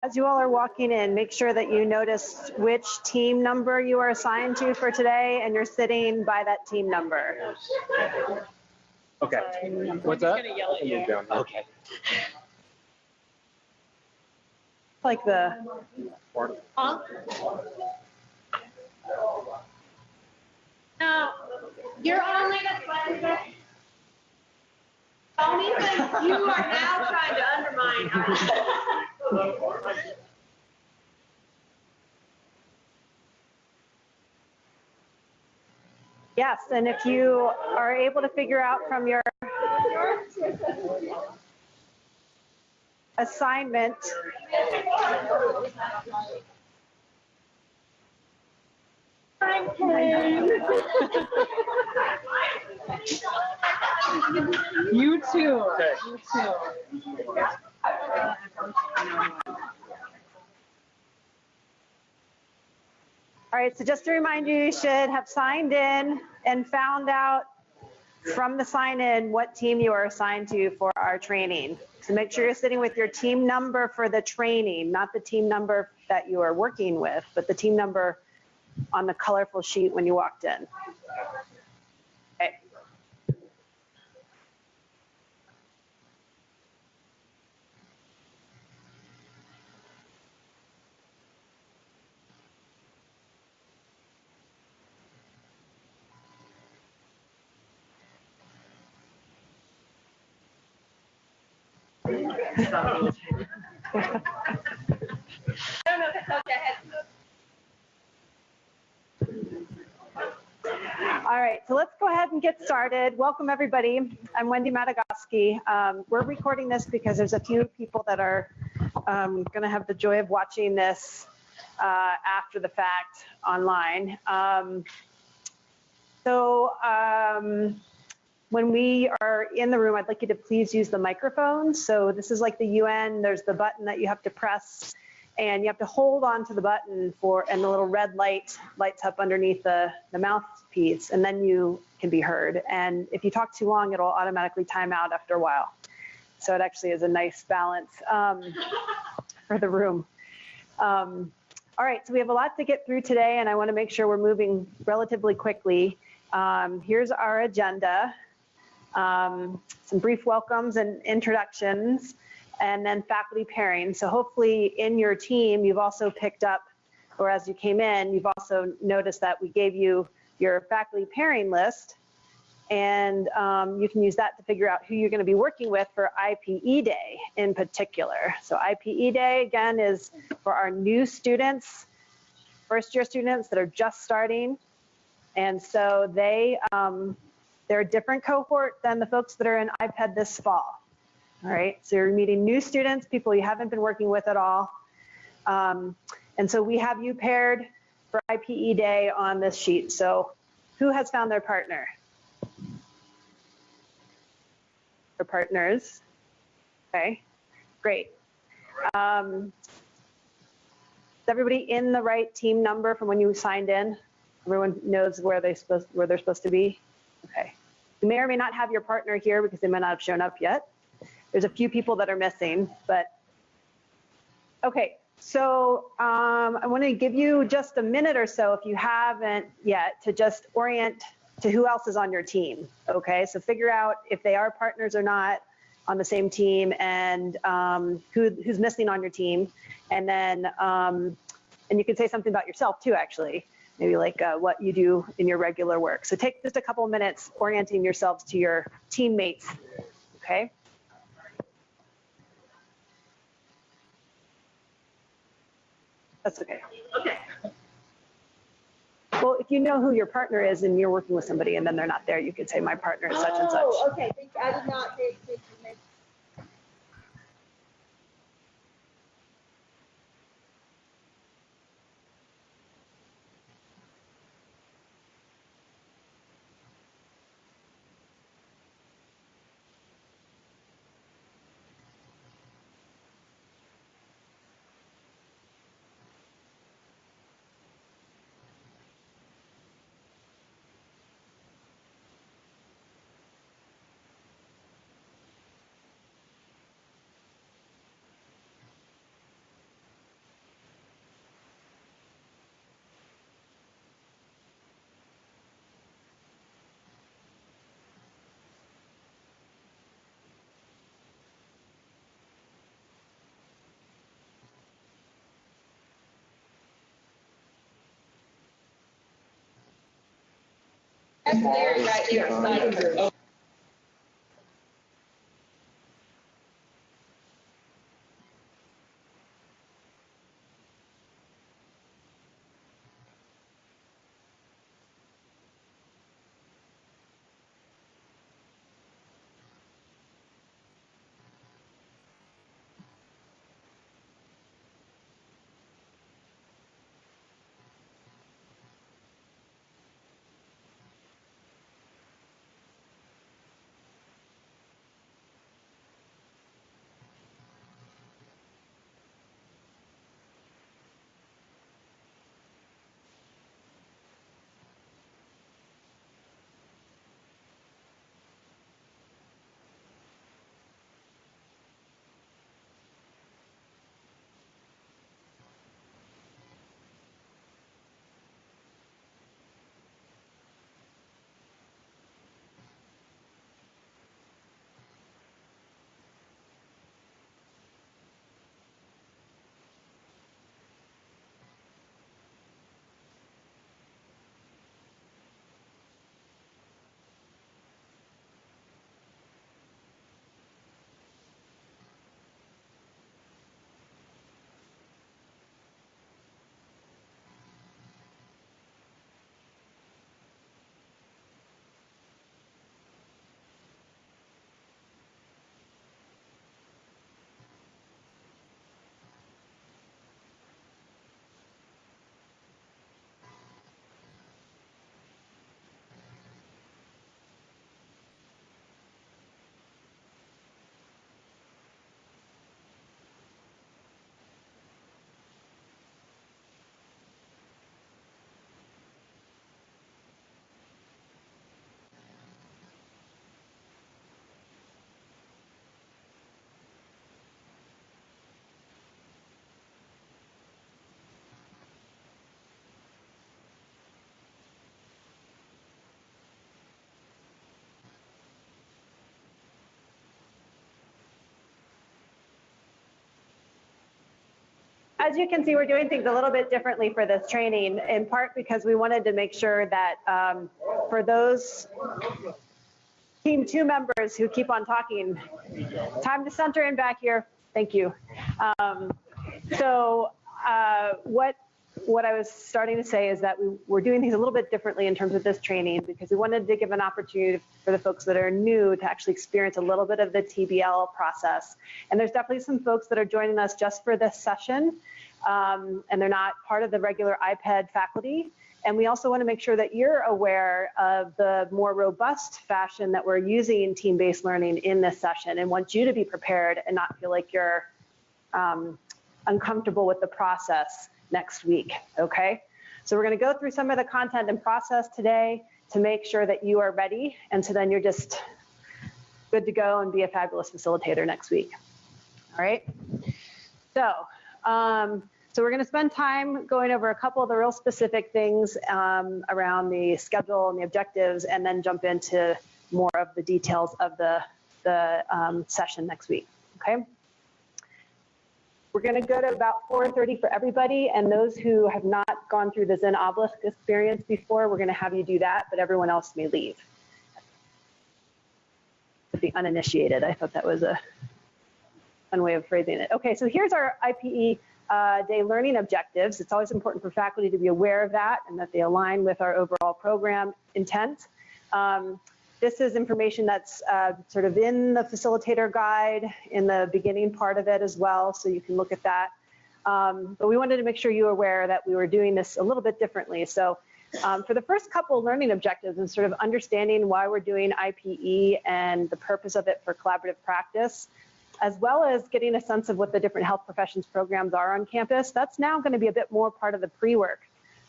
As you all are walking in, make sure that you notice which team number you are assigned to for today, and you're sitting by that team number. Okay. What's that? Okay. Like the. Huh? No, you're only the Tony says you are now trying to undermine our. Yes, and if you are able to figure out from your assignment, You too. Okay. You too. all right, so just to remind you, you should have signed in and found out from the sign in what team you are assigned to for our training. So make sure you're sitting with your team number for the training, not the team number that you are working with, but the team number on the colorful sheet when you walked in. Okay. I don't know if I told you I had. All right, so let's go ahead and get started. Welcome, everybody. I'm Wendy Madagoski. We're recording this because there's a few people that are going to have the joy of watching this after the fact online. When we are in the room, I'd like you to please use the microphone. So this is like the UN. There's the button that you have to press, and you have to hold on to the button and the little red light lights up underneath the mouthpiece, and then you can be heard. And if you talk too long, it'll automatically time out after a while. So it actually is a nice balance for the room. All right, so we have a lot to get through today, and I want to make sure we're moving relatively quickly. Here's our agenda. Some brief welcomes and introductions, and then faculty pairing. So hopefully in your team, you've also picked up, or as you came in, you've also noticed that we gave you your faculty pairing list, and you can use that to figure out who you're going to be working with for IPE Day in particular. So IPE Day, again, is for our new students, first-year students that are just starting, and so they're a different cohort than the folks that are in IPED this fall. All right, so you're meeting new students, people you haven't been working with at all. And so we have you paired for IPE Day on this sheet. So who has found their partner? Or partners? Okay, great. Is everybody in the right team number from when you signed in? Everyone knows where they're supposed to be? Okay. You may or may not have your partner here because they might not have shown up yet. There's a few people that are missing, but okay. So I want to give you just a minute or so, if you haven't yet, to just orient to who else is on your team. Okay, so figure out if they are partners or not on the same team, and who's missing on your team, and then and you can say something about yourself too, actually. Maybe like what you do in your regular work. So take just a couple of minutes orienting yourselves to your teammates, okay? That's okay. Okay. Well, if you know who your partner is and you're working with somebody and then they're not there, you could say my partner is such and such. Oh, okay. I did not think. Right here. As you can see, we're doing things a little bit differently for this training, in part because we wanted to make sure that for those Team 2 members who keep on talking, time to center in back here. Thank you. What I was starting to say is that we're doing things a little bit differently in terms of this training because we wanted to give an opportunity for the folks that are new to actually experience a little bit of the TBL process. And there's definitely some folks that are joining us just for this session, and they're not part of the regular IPED faculty. And we also want to make sure that you're aware of the more robust fashion that we're using team-based learning in this session and want you to be prepared and not feel like you're uncomfortable with the process next week, okay? So we're going to go through some of the content and process today to make sure that you are ready, and so then you're just good to go and be a fabulous facilitator next week, all right? So we're going to spend time going over a couple of the real specific things around the schedule and the objectives, and then jump into more of the details of the session next week, okay? We're going to go to about 4:30 for everybody, and those who have not gone through the Zen Obelisk experience before, we're going to have you do that, but everyone else may leave. The uninitiated, I thought that was a fun way of phrasing it. Okay, so here's our IPE Day learning objectives. It's always important for faculty to be aware of that and that they align with our overall program intent. This is information that's sort of in the facilitator guide in the beginning part of it as well, so you can look at that. But we wanted to make sure you were aware that we were doing this a little bit differently. So for the first couple learning objectives and sort of understanding why we're doing IPE and the purpose of it for collaborative practice, as well as getting a sense of what the different health professions programs are on campus, that's now going to be a bit more part of the pre-work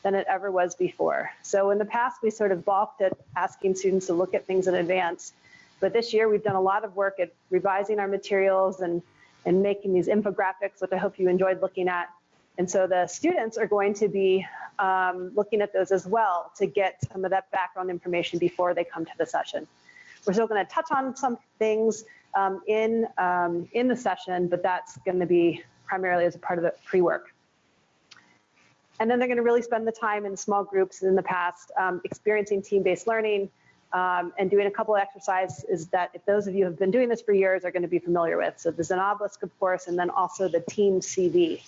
than it ever was before. So in the past, we sort of balked at asking students to look at things in advance. But this year, we've done a lot of work at revising our materials and making these infographics, which I hope you enjoyed looking at. And so the students are going to be looking at those as well to get some of that background information before they come to the session. We're still going to touch on some things in the session, but that's going to be primarily as a part of the pre-work. And then they're going to really spend the time in small groups in the past experiencing team-based learning, and doing a couple of exercises that if those of you who have been doing this for years are going to be familiar with. So there's an obelisk, of course, and then also the team CV.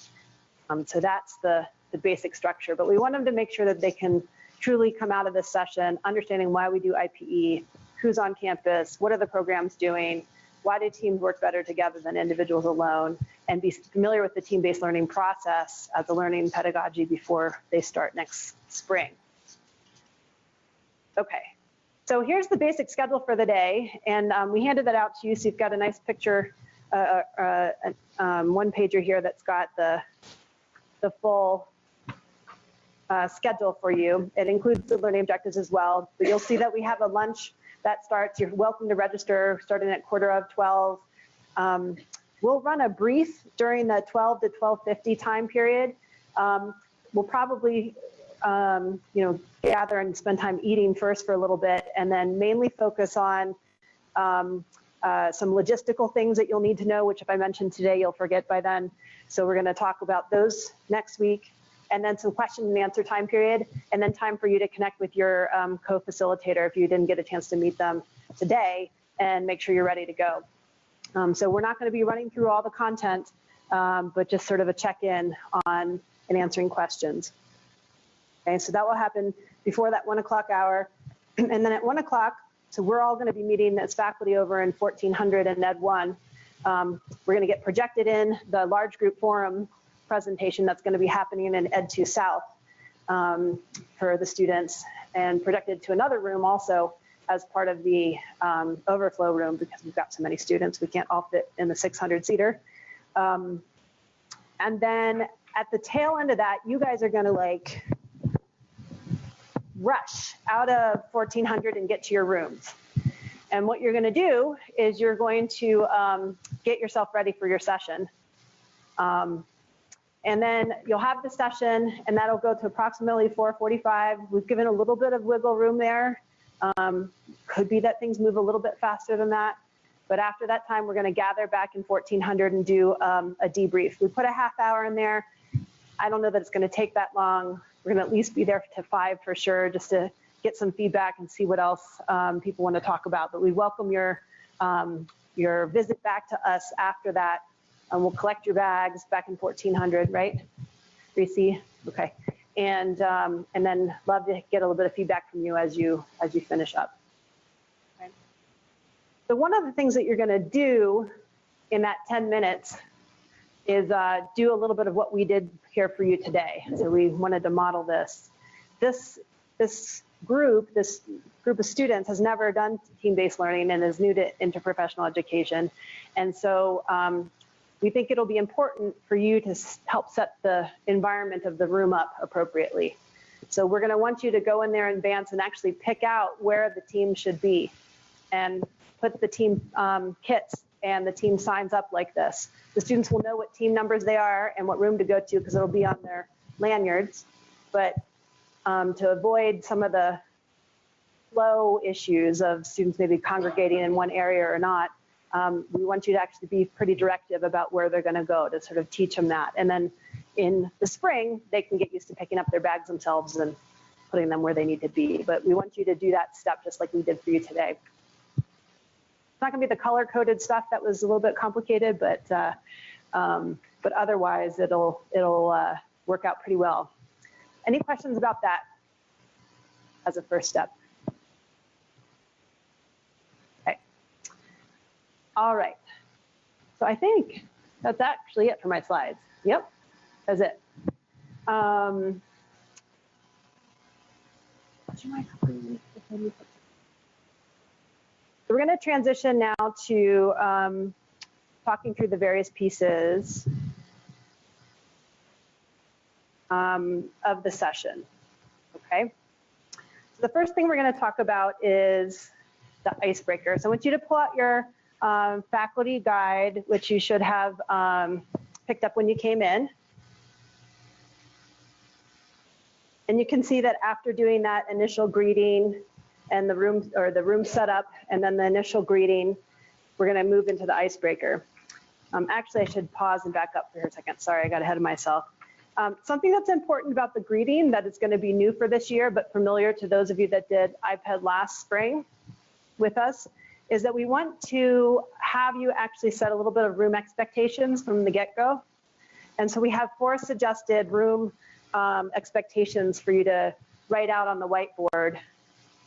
So that's the basic structure. But we want them to make sure that they can truly come out of this session understanding why we do IPE, who's on campus, what are the programs doing, why do teams work better together than individuals alone, and be familiar with the team-based learning process as a learning pedagogy before they start next spring. Okay, so here's the basic schedule for the day, and we handed that out to you, so you've got a nice picture, one pager here that's got the full schedule for you. It includes the learning objectives as well, but you'll see that we have a lunch that starts. You're welcome to register starting at 12:15. We'll run a brief during the 12 to 12:50 time period. We'll probably gather and spend time eating first for a little bit, and then mainly focus on some logistical things that you'll need to know, which if I mentioned today, you'll forget by then. So we're going to talk about those next week, and then some question and answer time period, and then time for you to connect with your co-facilitator if you didn't get a chance to meet them today, and make sure you're ready to go. So we're not going to be running through all the content, but just sort of a check-in on and answering questions. Okay, so that will happen before that 1 o'clock hour. And then at 1 o'clock, so we're all going to be meeting as faculty over in 1400 and Ed 1. We're going to get projected in the large group forum presentation that's going to be happening in Ed 2 South for the students, and projected to another room also as part of the overflow room, because we've got so many students, we can't all fit in the 600-seater. And then at the tail end of that, you guys are going to like rush out of 1400 and get to your rooms. And what you're going to do is you're going to get yourself ready for your session. And then you'll have the session, and that'll go to approximately 4:45. We've given a little bit of wiggle room there. Could be that things move a little bit faster than that. But after that time, we're going to gather back in 1400 and do a debrief. We put a half hour in there. I don't know that it's going to take that long. We're going to at least be there to 5 for sure, just to get some feedback and see what else people want to talk about. But we welcome your visit back to us after that. And we'll collect your bags back in 1400, right, Reese? Okay. And then love to get a little bit of feedback from you as you finish up. Okay. So one of the things that you're going to do in that 10 minutes is do a little bit of what we did here for you today. So we wanted to model this. This group of students has never done team-based learning and is new to interprofessional education, and so we think it'll be important for you to help set the environment of the room up appropriately. So we're going to want you to go in there in advance and actually pick out where the team should be, and put the team kits and the team signs up like this. The students will know what team numbers they are and what room to go to, because it'll be on their lanyards. But to avoid some of the flow issues of students maybe congregating in one area or not, we want you to actually be pretty directive about where they're going to go, to sort of teach them that. And then in the spring, they can get used to picking up their bags themselves and putting them where they need to be. But we want you to do that step just like we did for you today. It's not going to be the color-coded stuff that was a little bit complicated, but otherwise it'll work out pretty well. Any questions about that as a first step? Okay. All right. So I think that's actually it for my slides. Yep, that's it. So we're going to transition now to talking through the various pieces of the session. Okay. So the first thing we're going to talk about is the icebreaker. So I want you to pull out your faculty guide, which you should have picked up when you came in. And you can see that after doing that initial greeting and the room setup, and then the initial greeting, we're going to move into the icebreaker. Actually, I should pause and back up for a second. Sorry, I got ahead of myself. Something that's important about the greeting that is going to be new for this year, but familiar to those of you that did iPad last spring with us, is that we want to have you actually set a little bit of room expectations from the get-go. And so we have 4 suggested room expectations for you to write out on the whiteboard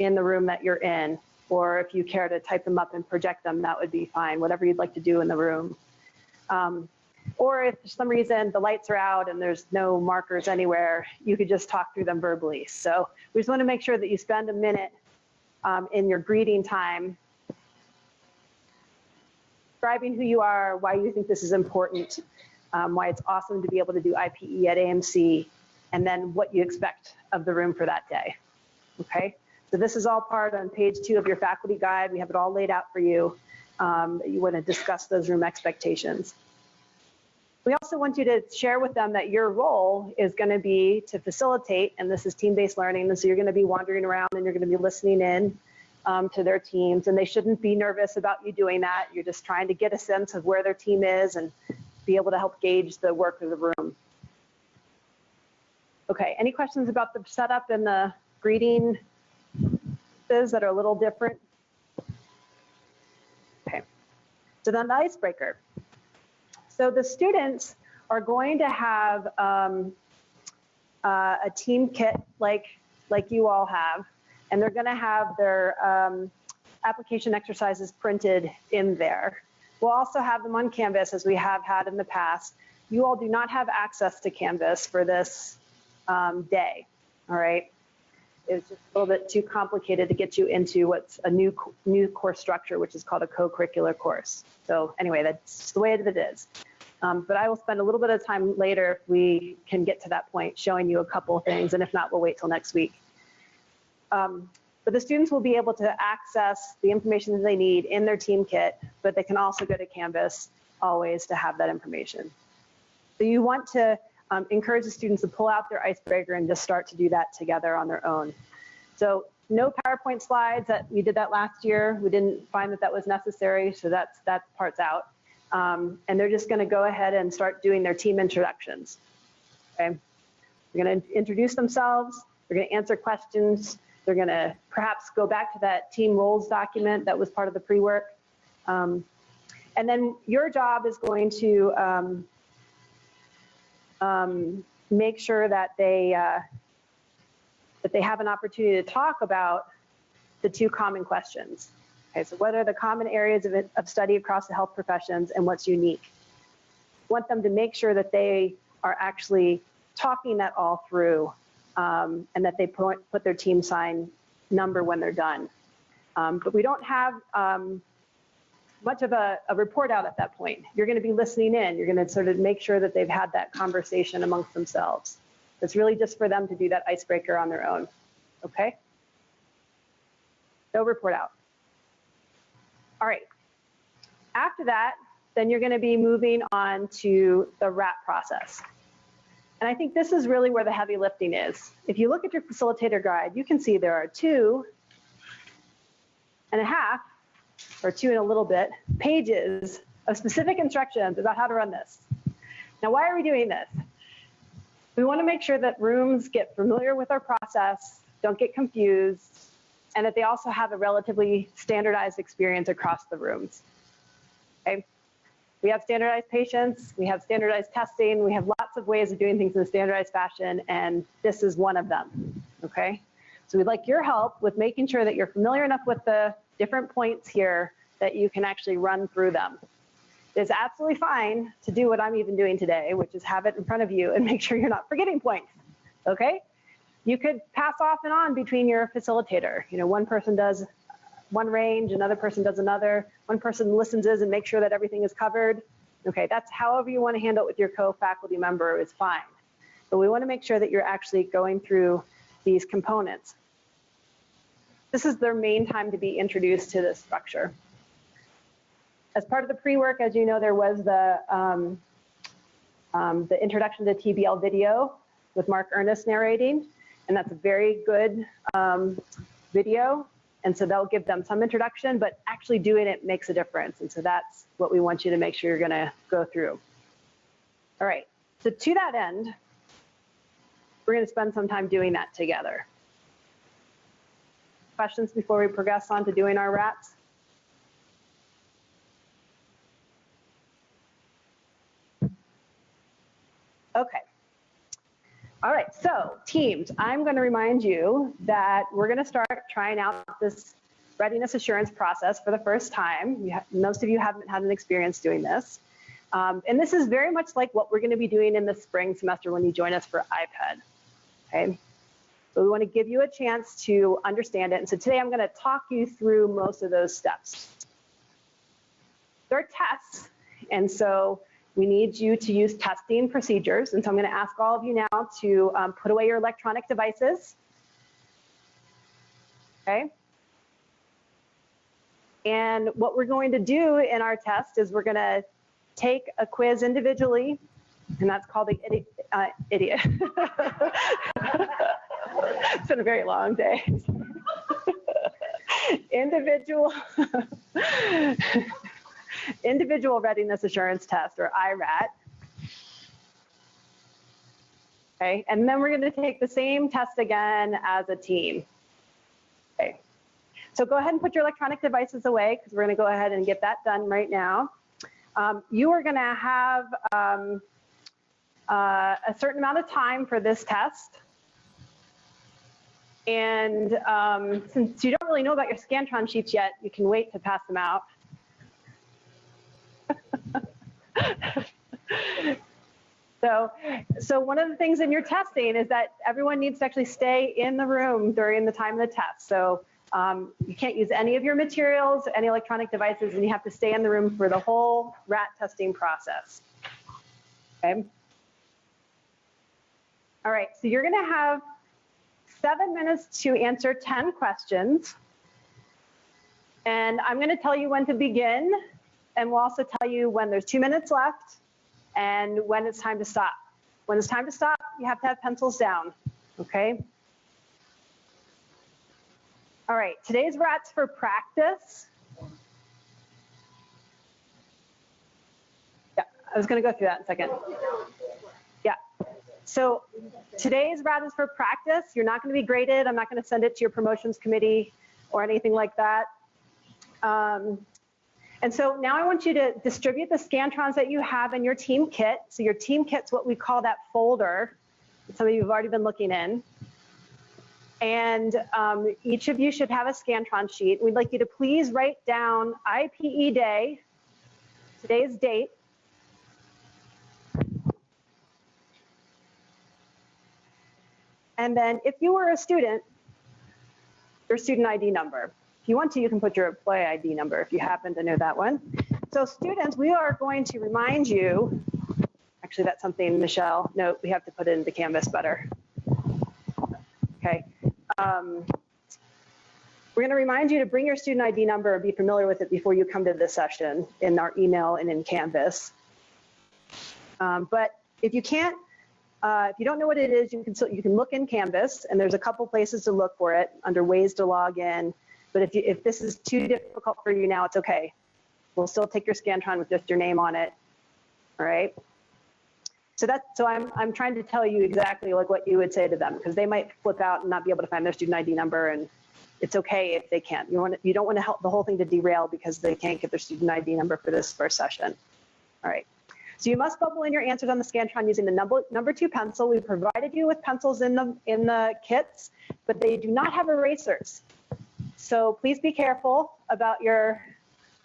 in the room that you're in, or if you care to type them up and project them, that would be fine, whatever you'd like to do in the room. Or if for some reason the lights are out and there's no markers anywhere, you could just talk through them verbally. So we just want to make sure that you spend a minute in your greeting time describing who you are, why you think this is important, why it's awesome to be able to do IPE at AMC, and then what you expect of the room for that day. Okay, so this is all part on page 2 of your faculty guide. We have it all laid out for you. You want to discuss those room expectations. We also want you to share with them that your role is going to be to facilitate, and this is team-based learning, and so you're going to be wandering around and you're going to be listening in to their teams, and they shouldn't be nervous about you doing that. You're just trying to get a sense of where their team is and be able to help gauge the work of the room. Okay, any questions about the setup and the greeting that are a little different? Okay, so then the icebreaker. So the students are going to have a team kit like you all have, and they're going to have their application exercises printed in there. We'll also have them on Canvas as we have had in the past. You all do not have access to Canvas for this day, all right? It's just a little bit too complicated to get you into what's a new course structure, which is called a co-curricular course. So anyway, that's the way it is. But I will spend a little bit of time later if we can get to that point showing you a couple of things, and if not, we'll wait till next week. But the students will be able to access the information that they need in their team kit, but they can also go to Canvas always to have that information. So you want to encourage the students to pull out their icebreaker and just start to do that together on their own. So no PowerPoint slides. We did that last year. We didn't find that was necessary, so that part's out. And they're just going to go ahead and start doing their team introductions. Okay, they're going to introduce themselves. They're going to answer questions. They're going to perhaps go back to that team roles document that was part of the pre-work. And then your job is going to make sure that they have an opportunity to talk about the 2 common questions. Okay, so what are the common areas of study across the health professions and what's unique? Want them to make sure that they are actually talking that all through and that they put their team sign number when they're done. But we don't have much of a report out at that point. You're going to be listening in. You're going to sort of make sure that they've had that conversation amongst themselves. It's really just for them to do that icebreaker on their own. Okay? No report out. All right. After that, then you're going to be moving on to the wrap process. And I think this is really where the heavy lifting is. If you look at your facilitator guide, you can see there are 2.5 or 2 and a little bit pages of specific instructions about how to run this. Now, why are we doing this? We want to make sure that rooms get familiar with our process, don't get confused, and that they also have a relatively standardized experience across the rooms. Okay? We have standardized patients, we have standardized testing, we have lots of ways of doing things in a standardized fashion, and this is one of them, okay? So we'd like your help with making sure that you're familiar enough with the different points here that you can actually run through them. It's absolutely fine to do what I'm even doing today, which is have it in front of you and make sure you're not forgetting points, okay? You could pass off and on between your facilitator. You know, one person does one range, another person does another, one person listens and makes sure that everything is covered. Okay, that's however you want to handle it with your co-faculty member is fine. But we want to make sure that you're actually going through these components. This is their main time to be introduced to this structure. As part of the pre-work, as you know, there was the introduction to TBL video with Mark Ernest narrating, and that's a very good video. And so that'll give them some introduction, but actually doing it makes a difference. And so that's what we want you to make sure you're going to go through. All right, so to that end, we're going to spend some time doing that together. Questions before we progress on to doing our RATs? Okay. All right, so teams, I'm going to remind you that we're going to start trying out this readiness assurance process for the first time. Most of you haven't had an experience doing this. And this is very much like what we're going to be doing in the spring semester when you join us for IPED. Okay, so we want to give you a chance to understand it. And so today I'm going to talk you through most of those steps. There are tests, and so we need you to use testing procedures. And so I'm going to ask all of you now to put away your electronic devices. Okay. And what we're going to do in our test is we're going to take a quiz individually, and that's called the idiot. It's been a very long day. Individual readiness assurance test, or IRAT. Okay, and then we're going to take the same test again as a team. Okay, so go ahead and put your electronic devices away because we're going to go ahead and get that done right now. You are going to have a certain amount of time for this test. And since you don't really know about your Scantron sheets yet, you can wait to pass them out. So one of the things in your testing is that everyone needs to actually stay in the room during the time of the test. So you can't use any of your materials, any electronic devices, and you have to stay in the room for the whole RAT testing process. Okay. All right, so you're going to have 7 minutes to answer 10 questions. And I'm going to tell you when to begin. And we'll also tell you when there's 2 minutes left and when it's time to stop. When it's time to stop, you have to have pencils down, okay? All right, today's RAT's for practice. Yeah, I was gonna go through that in a second. Yeah, so today's RAT is for practice. You're not gonna be graded. I'm not gonna send it to your promotions committee or anything like that. And so now I want you to distribute the Scantrons that you have in your team kit. So your team kit's what we call that folder that some of you have already been looking in. And each of you should have a Scantron sheet. We'd like you to please write down IPE Day, today's date. And then if you were a student, your student ID number. If you want to, you can put your employee ID number if you happen to know that one. So students, we are going to remind you, actually that's something, Michelle, no, we have to put it into Canvas better. Okay. We're going to remind you to bring your student ID number or be familiar with it before you come to this session in our email and in Canvas. But if you can't, if you don't know what it is, you can look in Canvas, and there's a couple places to look for it under ways to log in. But if this is too difficult for you now, it's okay. We'll still take your Scantron with just your name on it. All right. So I'm trying to tell you exactly like what you would say to them, because they might flip out and not be able to find their student ID number, and it's okay if they can't. You don't want to help the whole thing to derail because they can't get their student ID number for this first session. All right. So you must bubble in your answers on the Scantron using the number 2 pencil. We provided you with pencils in the kits, but they do not have erasers. So please be careful about your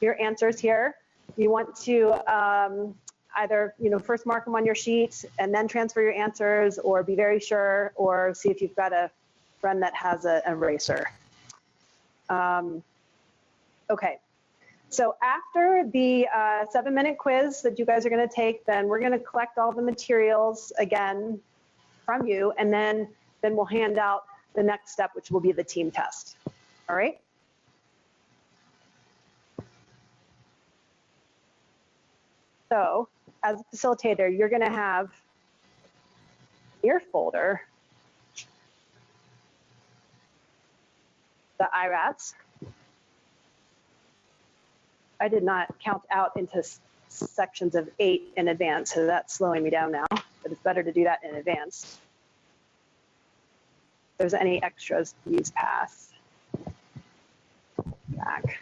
answers here. You want to either first mark them on your sheet and then transfer your answers, or be very sure, or see if you've got a friend that has an eraser. Okay. So after the 7-minute quiz that you guys are going to take, then we're going to collect all the materials again from you, and then we'll hand out the next step, which will be the team test. All right? So as a facilitator, you're going to have your folder the IRATs. I did not count out into sections of 8 in advance, so that's slowing me down now, but it's better to do that in advance. there's any extras, please pass back.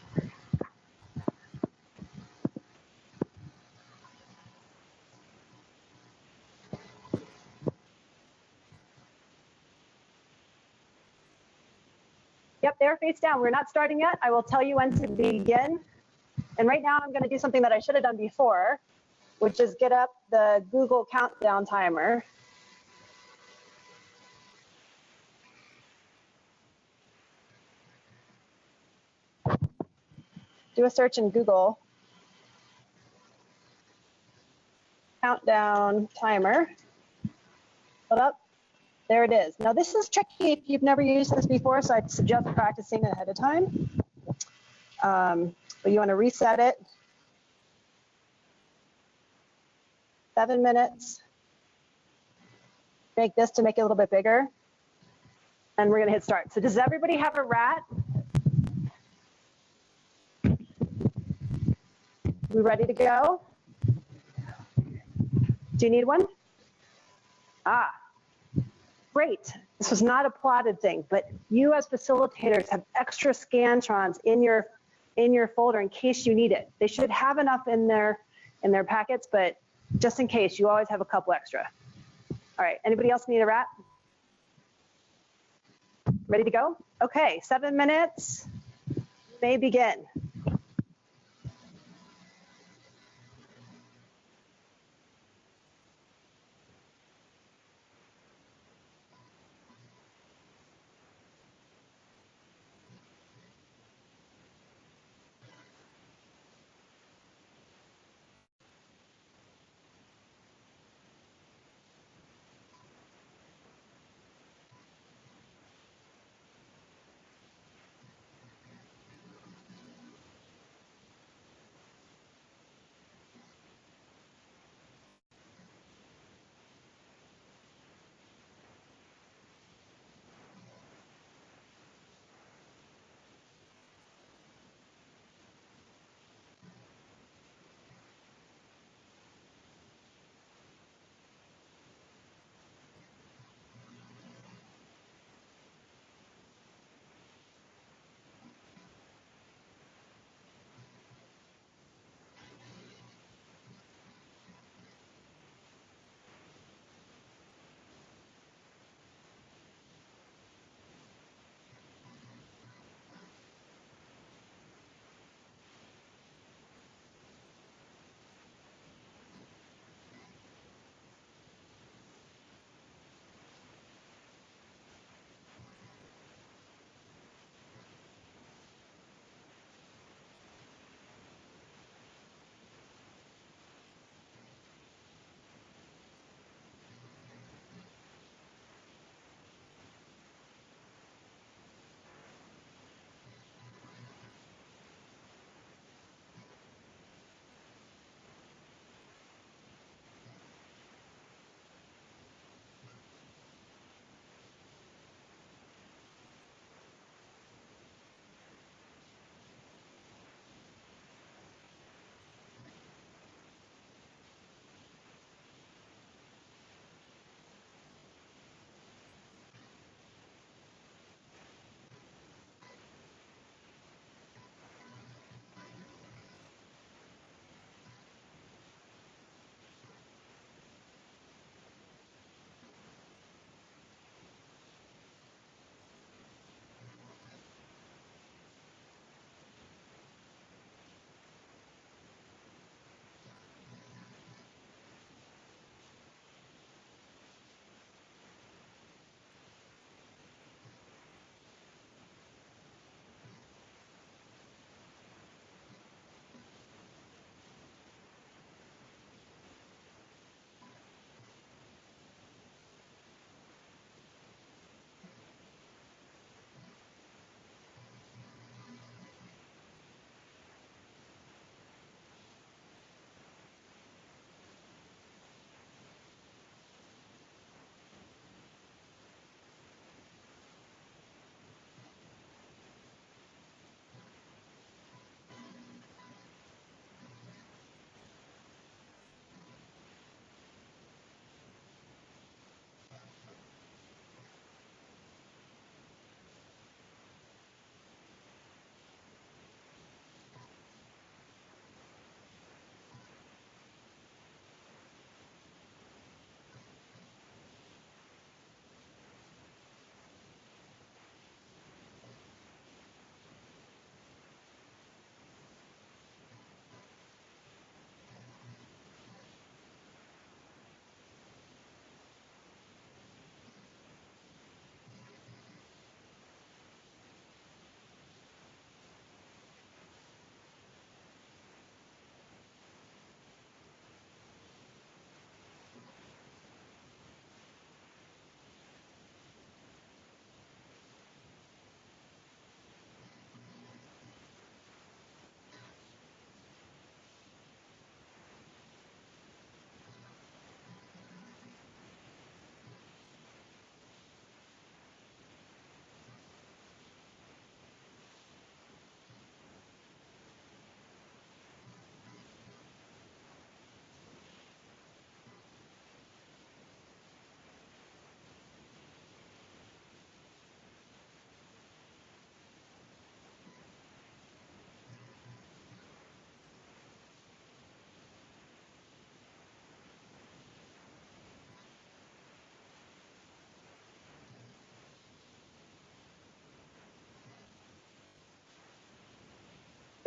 Yep, they're face down. We're not starting yet. I will tell you when to begin. And right now I'm going to do something that I should have done before, which is get up the Google countdown timer. Do a search in Google. Countdown timer. Put up. There it is. Now this is tricky if you've never used this before, so I'd suggest practicing ahead of time. But you want to reset it. 7 minutes. Make this to make it a little bit bigger. And we're going to hit start. So does everybody have a rat? We ready to go? Do you need one? Ah, great. This was not a plotted thing, but you as facilitators have extra Scantrons in your folder in case you need it. They should have enough in their packets, but just in case, you always have a couple extra. All right, anybody else need a rat? Ready to go? Okay, 7 minutes, may begin.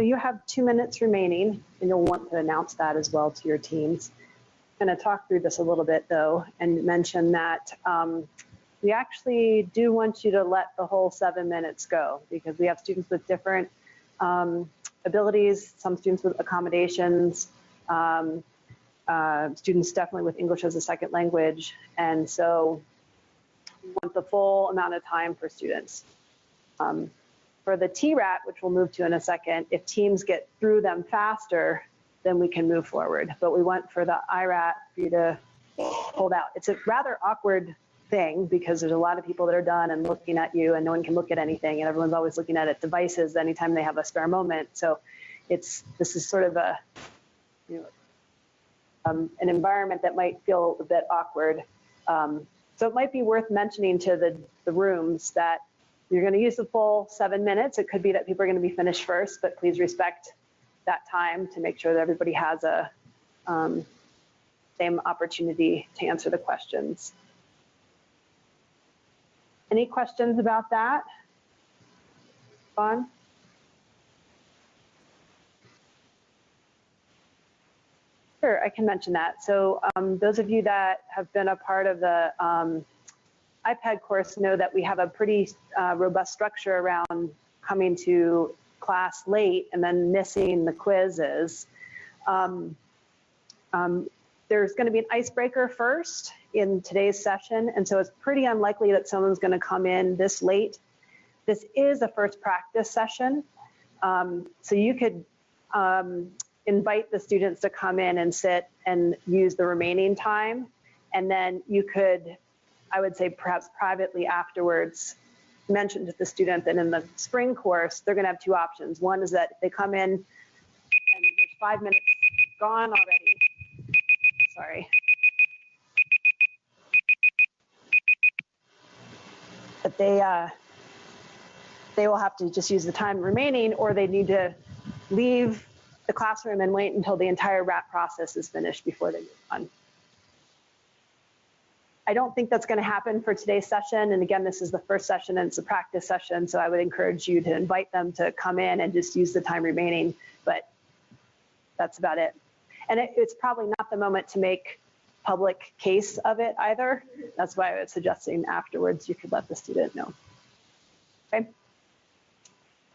So you have 2 minutes remaining, and you'll want to announce that as well to your teams. I'm going to talk through this a little bit, though, and mention that we actually do want you to let the whole 7 minutes go, because we have students with different abilities, some students with accommodations, students definitely with English as a second language, and so we want the full amount of time for students. For the TRAT, which we'll move to in a second, if teams get through them faster, then we can move forward. But we want for the IRAT for you to hold out. It's a rather awkward thing because there's a lot of people that are done and looking at you, and no one can look at anything, and everyone's always looking at devices anytime they have a spare moment. So this is sort of a, an environment that might feel a bit awkward. So it might be worth mentioning to the rooms that you're going to use the full 7 minutes. It could be that people are going to be finished first, but please respect that time to make sure that everybody has a same opportunity to answer the questions. Any questions about that? Vaughn? Sure, I can mention that. So those of you that have been a part of the iPad course know that we have a pretty robust structure around coming to class late and then missing the quizzes. There's going to be an icebreaker first in today's session, and so it's pretty unlikely that someone's going to come in this late. This is a first practice session, so you could invite the students to come in and sit and use the remaining time, and then you could, I would say perhaps privately afterwards, mention to the student that in the spring course, they're going to have two options. One is that if they come in and there's 5 minutes gone already, sorry, but they will have to just use the time remaining, or they need to leave the classroom and wait until the entire RAT process is finished before they move on. I don't think that's going to happen for today's session. And again, this is the first session and it's a practice session. So I would encourage you to invite them to come in and just use the time remaining, but that's about it. And it's probably not the moment to make public case of it either. That's why I was suggesting afterwards you could let the student know. Okay.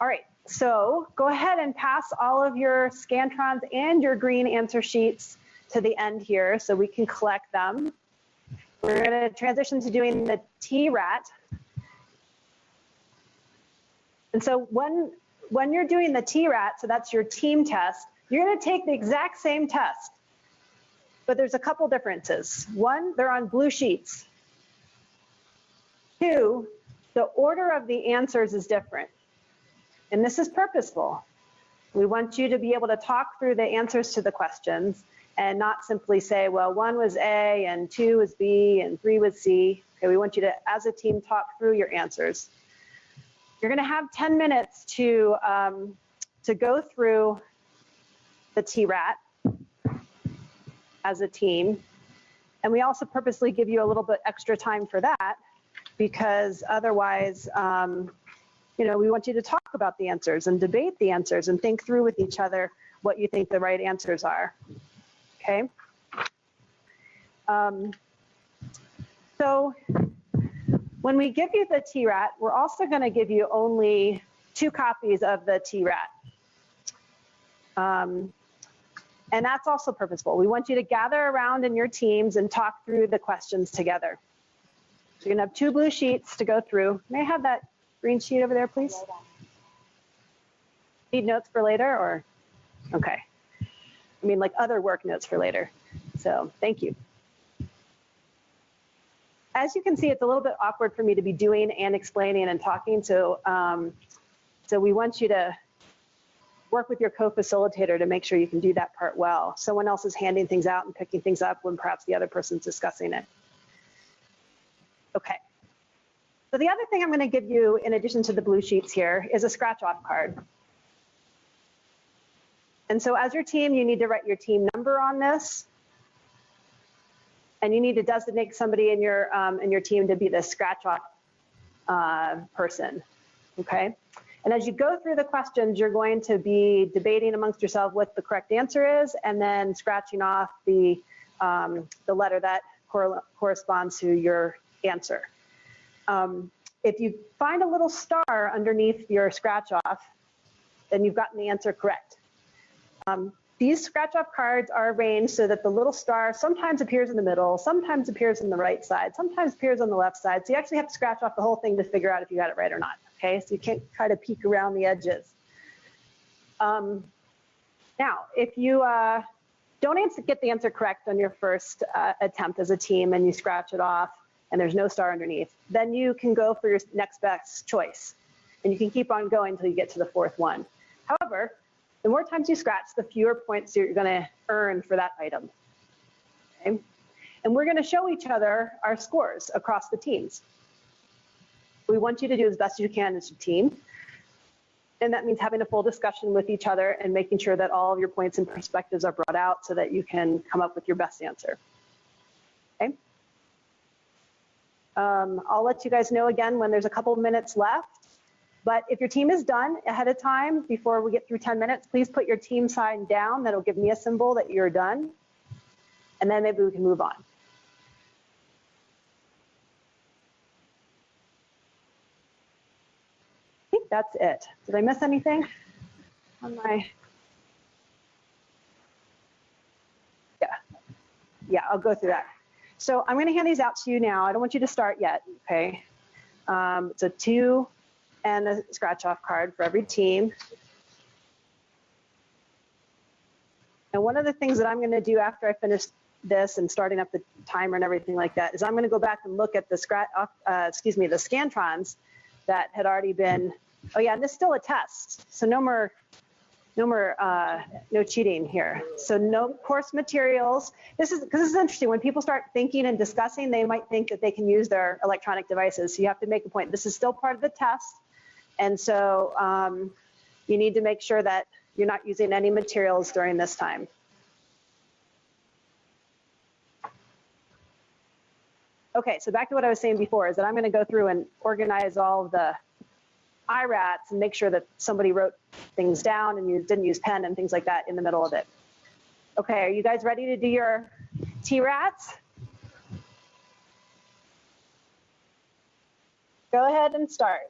All right, so go ahead and pass all of your Scantrons and your green answer sheets to the end here so we can collect them. We're going to transition to doing the TRAT. And so when you're doing the TRAT, so that's your team test, you're going to take the exact same test, but there's a couple differences. One, they're on blue sheets. Two, the order of the answers is different. And this is purposeful. We want you to be able to talk through the answers to the questions and not simply say, well, 1 was A and 2 was B and 3 was C. Okay, we want you to, as a team, talk through your answers. You're going to have 10 minutes to go through the TRAT as a team. And we also purposely give you a little bit extra time for that because otherwise, we want you to talk about the answers and debate the answers and think through with each other what you think the right answers are. Okay. So when we give you the TRAT, we're also going to give you only 2 copies of the TRAT. And that's also purposeful. We want you to gather around in your teams and talk through the questions together. So you're going to have 2 blue sheets to go through. May I have that green sheet over there, please? Need notes for later or? Okay. I mean, like other work notes for later. So thank you. As you can see, it's a little bit awkward for me to be doing and explaining and talking. So, so we want you to work with your co-facilitator to make sure you can do that part well. Someone else is handing things out and picking things up when perhaps the other person's discussing it. Okay. So the other thing I'm going to give you, in addition to the blue sheets here, is a scratch-off card. And so as your team, you need to write your team number on this. And you need to designate somebody in your team to be the scratch-off person, okay? And as you go through the questions, you're going to be debating amongst yourself what the correct answer is, and then scratching off the letter that corresponds to your answer. If you find a little star underneath your scratch off, then you've gotten the answer correct. These scratch off cards are arranged so that the little star sometimes appears in the middle, sometimes appears on the right side, sometimes appears on the left side. So you actually have to scratch off the whole thing to figure out if you got it right or not. Okay, so you can't try to peek around the edges. Now, if you don't get the answer correct on your first attempt as a team and you scratch it off and there's no star underneath, then you can go for your next best choice. And you can keep on going until you get to the fourth one. However, the more times you scratch, the fewer points you're going to earn for that item. Okay? And we're going to show each other our scores across the teams. We want you to do as best you can as a team. And that means having a full discussion with each other and making sure that all of your points and perspectives are brought out so that you can come up with your best answer. Okay? I'll let you guys know again when there's a couple minutes left. But if your team is done ahead of time, before we get through 10 minutes, please put your team sign down. That'll give me a symbol that you're done. And then maybe we can move on. I think that's it. Did I miss anything on my? Yeah, I'll go through that. So I'm going to hand these out to you now. I don't want you to start yet, okay? It's a 2 and a scratch off card for every team. And one of the things that I'm going to do after I finish this and starting up the timer and everything like that is I'm going to go back and look at the the Scantrons that had already been. Oh yeah, and this is still a test, so no cheating here. So no course materials. This is interesting. When people start thinking and discussing, they might think that they can use their electronic devices. So you have to make a point. This is still part of the test. And so you need to make sure that you're not using any materials during this time. Okay, so back to what I was saying before is that I'm going to go through and organize all of the IRATs and make sure that somebody wrote things down and you didn't use pen and things like that in the middle of it. Okay, are you guys ready to do your TRATs? Go ahead and start.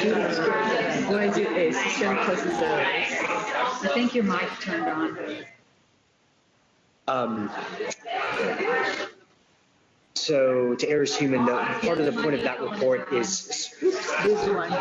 What I do is system closes those. I think your mic turned on. So to err is human, part of the point of that report is This one.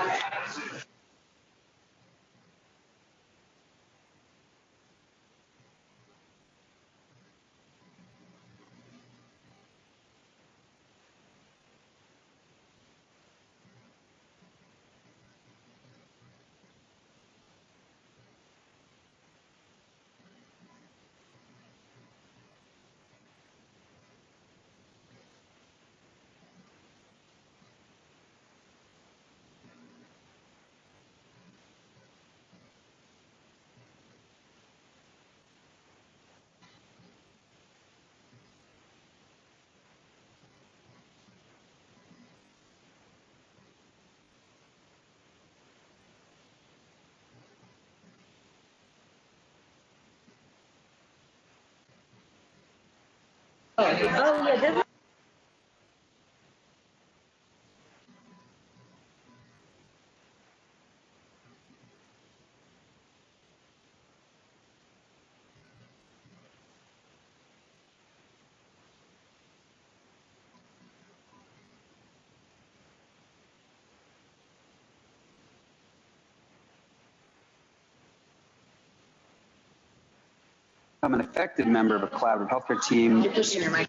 Oh yeah, this. I'm an effective member of a collaborative healthcare team. You're pushing your mic.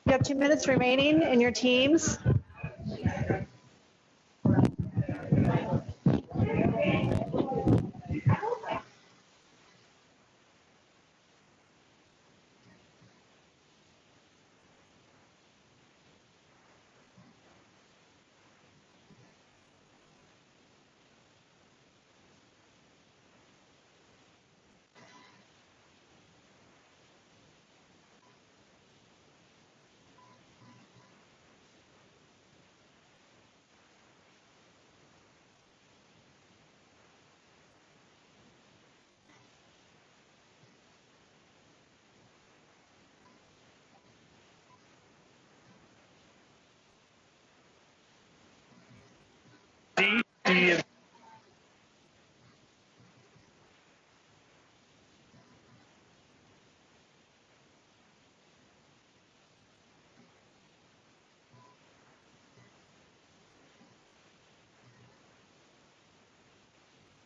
You have 2 minutes remaining in your teams.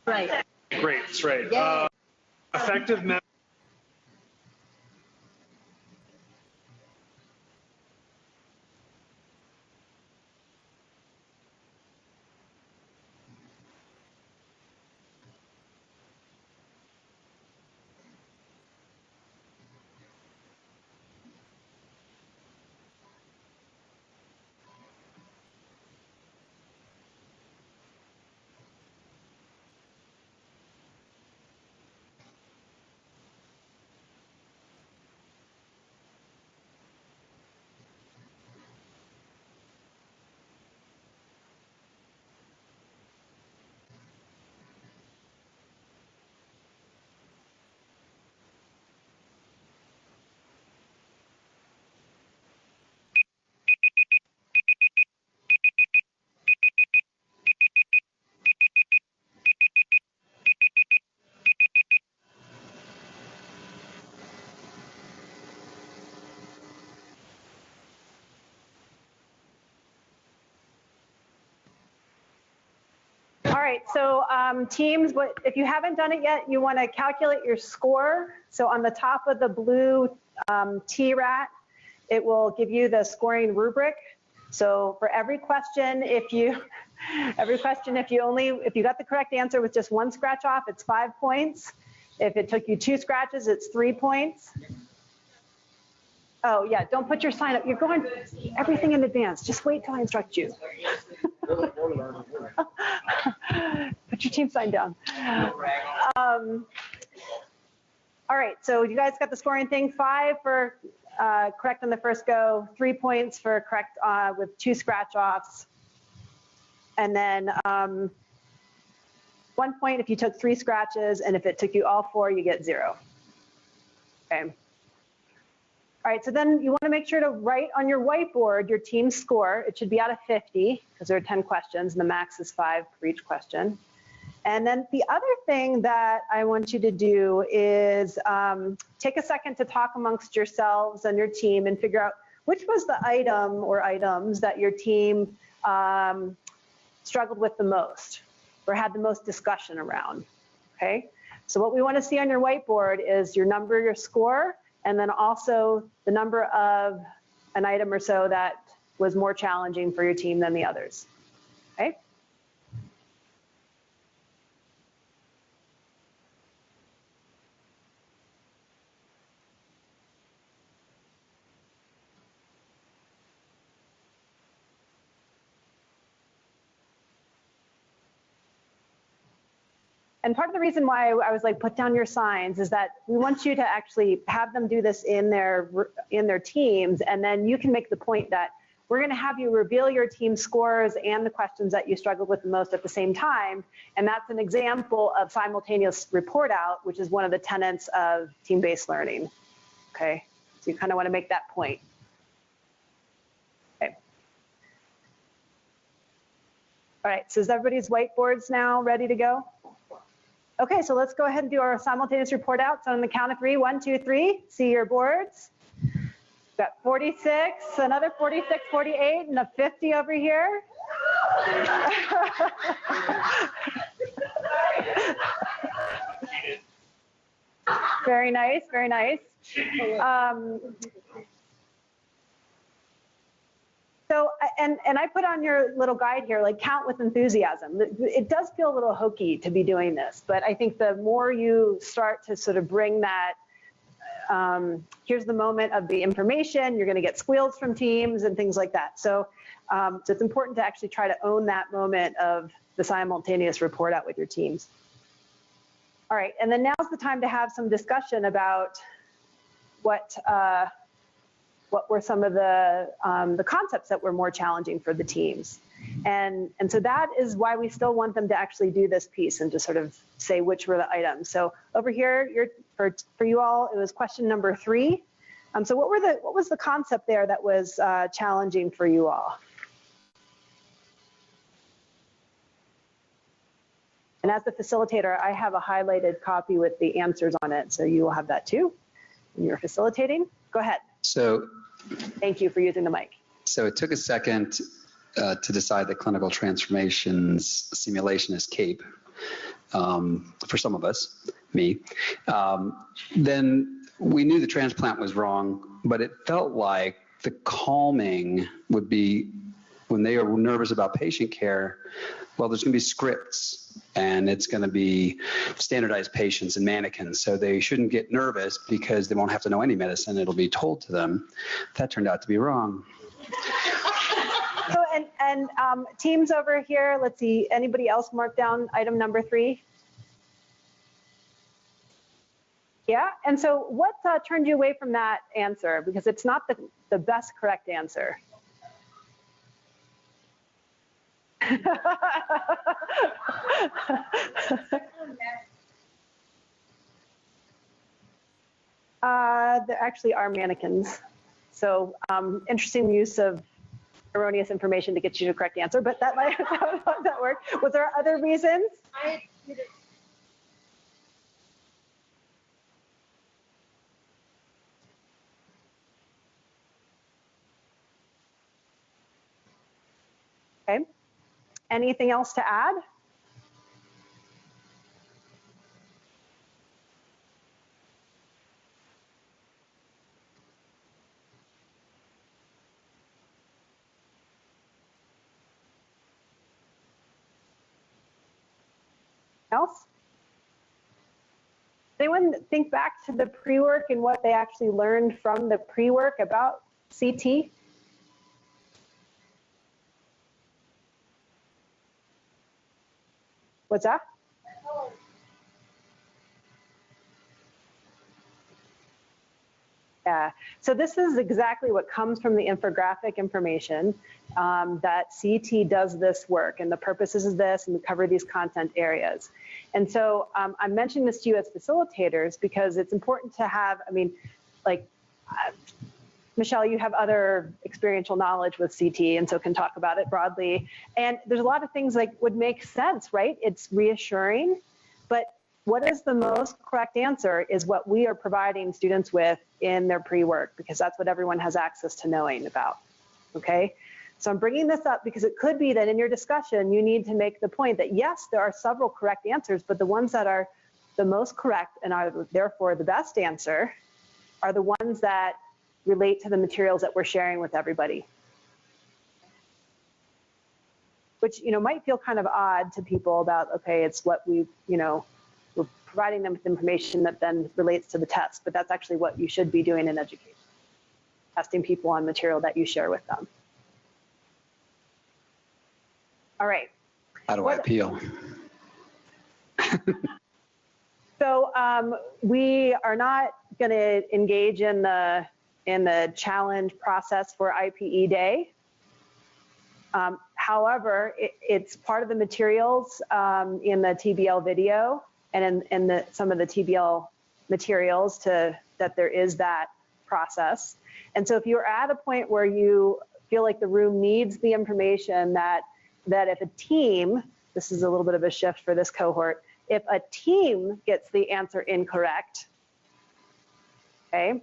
Right. Great, that's right. Effective member. All right, so teams, if you haven't done it yet, you want to calculate your score. So on the top of the blue T-rat, it will give you the scoring rubric. So for every question, if you got the correct answer with just one scratch off, it's 5 points. If it took you 2 scratches, it's 3 points. Oh yeah, don't put your sign up. You're going everything in advance. Just wait till I instruct you. Put your team sign down. All right, so you guys got the scoring thing. 5 for correct on the first go, 3 points for correct with 2 scratch offs. And then 1 point if you took 3 scratches, and if it took you all 4, you get 0. Okay. All right, so then you want to make sure to write on your whiteboard your team score. It should be out of 50 because there are 10 questions and the max is 5 for each question. And then the other thing that I want you to do is take a second to talk amongst yourselves and your team and figure out which was the item or items that your team struggled with the most or had the most discussion around, okay? So what we want to see on your whiteboard is your number, your score, and then also the number of an item or so that was more challenging for your team than the others, okay? And part of the reason why I was like, put down your signs is that we want you to actually have them do this in their teams, and then you can make the point that we're going to have you reveal your team scores and the questions that you struggled with the most at the same time. And that's an example of simultaneous report out, which is one of the tenets of team-based learning. Okay, so you kind of want to make that point. Okay. All right, so is everybody's whiteboards now ready to go? Okay, so let's go ahead and do our simultaneous report out. So on the count of 3, 1, 2, 3, see your boards. We've got 46, another 46, 48, and a 50 over here. Very nice, very nice. So, and I put on your little guide here, like count with enthusiasm. It does feel a little hokey to be doing this, but I think the more you start to sort of bring that, here's the moment of the information, you're gonna get squeals from teams and things like that. So, so it's important to actually try to own that moment of the simultaneous report out with your teams. All right, and then now's the time to have some discussion about what were some of the concepts that were more challenging for the teams. And so that is why we still want them to actually do this piece and to sort of say which were the items. So over here, for you all, it was question number 3. So what was the concept there that was challenging for you all? And as the facilitator, I have a highlighted copy with the answers on it, so you will have that too when you're facilitating. Go ahead. So, thank you for using the mic. So it took a second to decide that clinical transformations simulation is CAPE for some of us, me. Then we knew the transplant was wrong, but it felt like the calming would be when they are nervous about patient care. Well, there's going to be scripts, and it's going to be standardized patients and mannequins, so they shouldn't get nervous because they won't have to know any medicine. It'll be told to them. That turned out to be wrong. So, and teams over here, let's see, anybody else mark down item number 3? Yeah, and so what turned you away from that answer? Because it's not the best correct answer. There actually are mannequins. So interesting use of erroneous information to get you to the correct answer, but that might that work. Was there other reasons? Okay. Anything else to add? else? Anyone think back to the pre-work and what they actually learned from the pre-work about CT? What's that? Yeah, so this is exactly what comes from the infographic information, that CT does this work, and the purpose is this, and we cover these content areas. And so I'm mentioning this to you as facilitators because it's important to have, I mean, like, Michelle, you have other experiential knowledge with CT and so can talk about it broadly. And there's a lot of things like would make sense, right? It's reassuring, but what is the most correct answer is what we are providing students with in their pre-work, because that's what everyone has access to knowing about, okay? So I'm bringing this up because it could be that in your discussion, you need to make the point that yes, there are several correct answers, but the ones that are the most correct and are therefore the best answer are the ones that relate to the materials that we're sharing with everybody. Which, you know, might feel kind of odd to people about, okay, it's what we, you know, we're providing them with information that then relates to the test, but that's actually what you should be doing in education, testing people on material that you share with them. All right. How do I appeal? So we are not going to engage in the challenge process for IPE Day. However, it's part of the materials in the TBL video and in some of the TBL materials that there is that process. And so if you're at a point where you feel like the room needs the information that if a team, this is a little bit of a shift for this cohort, if a team gets the answer incorrect, okay,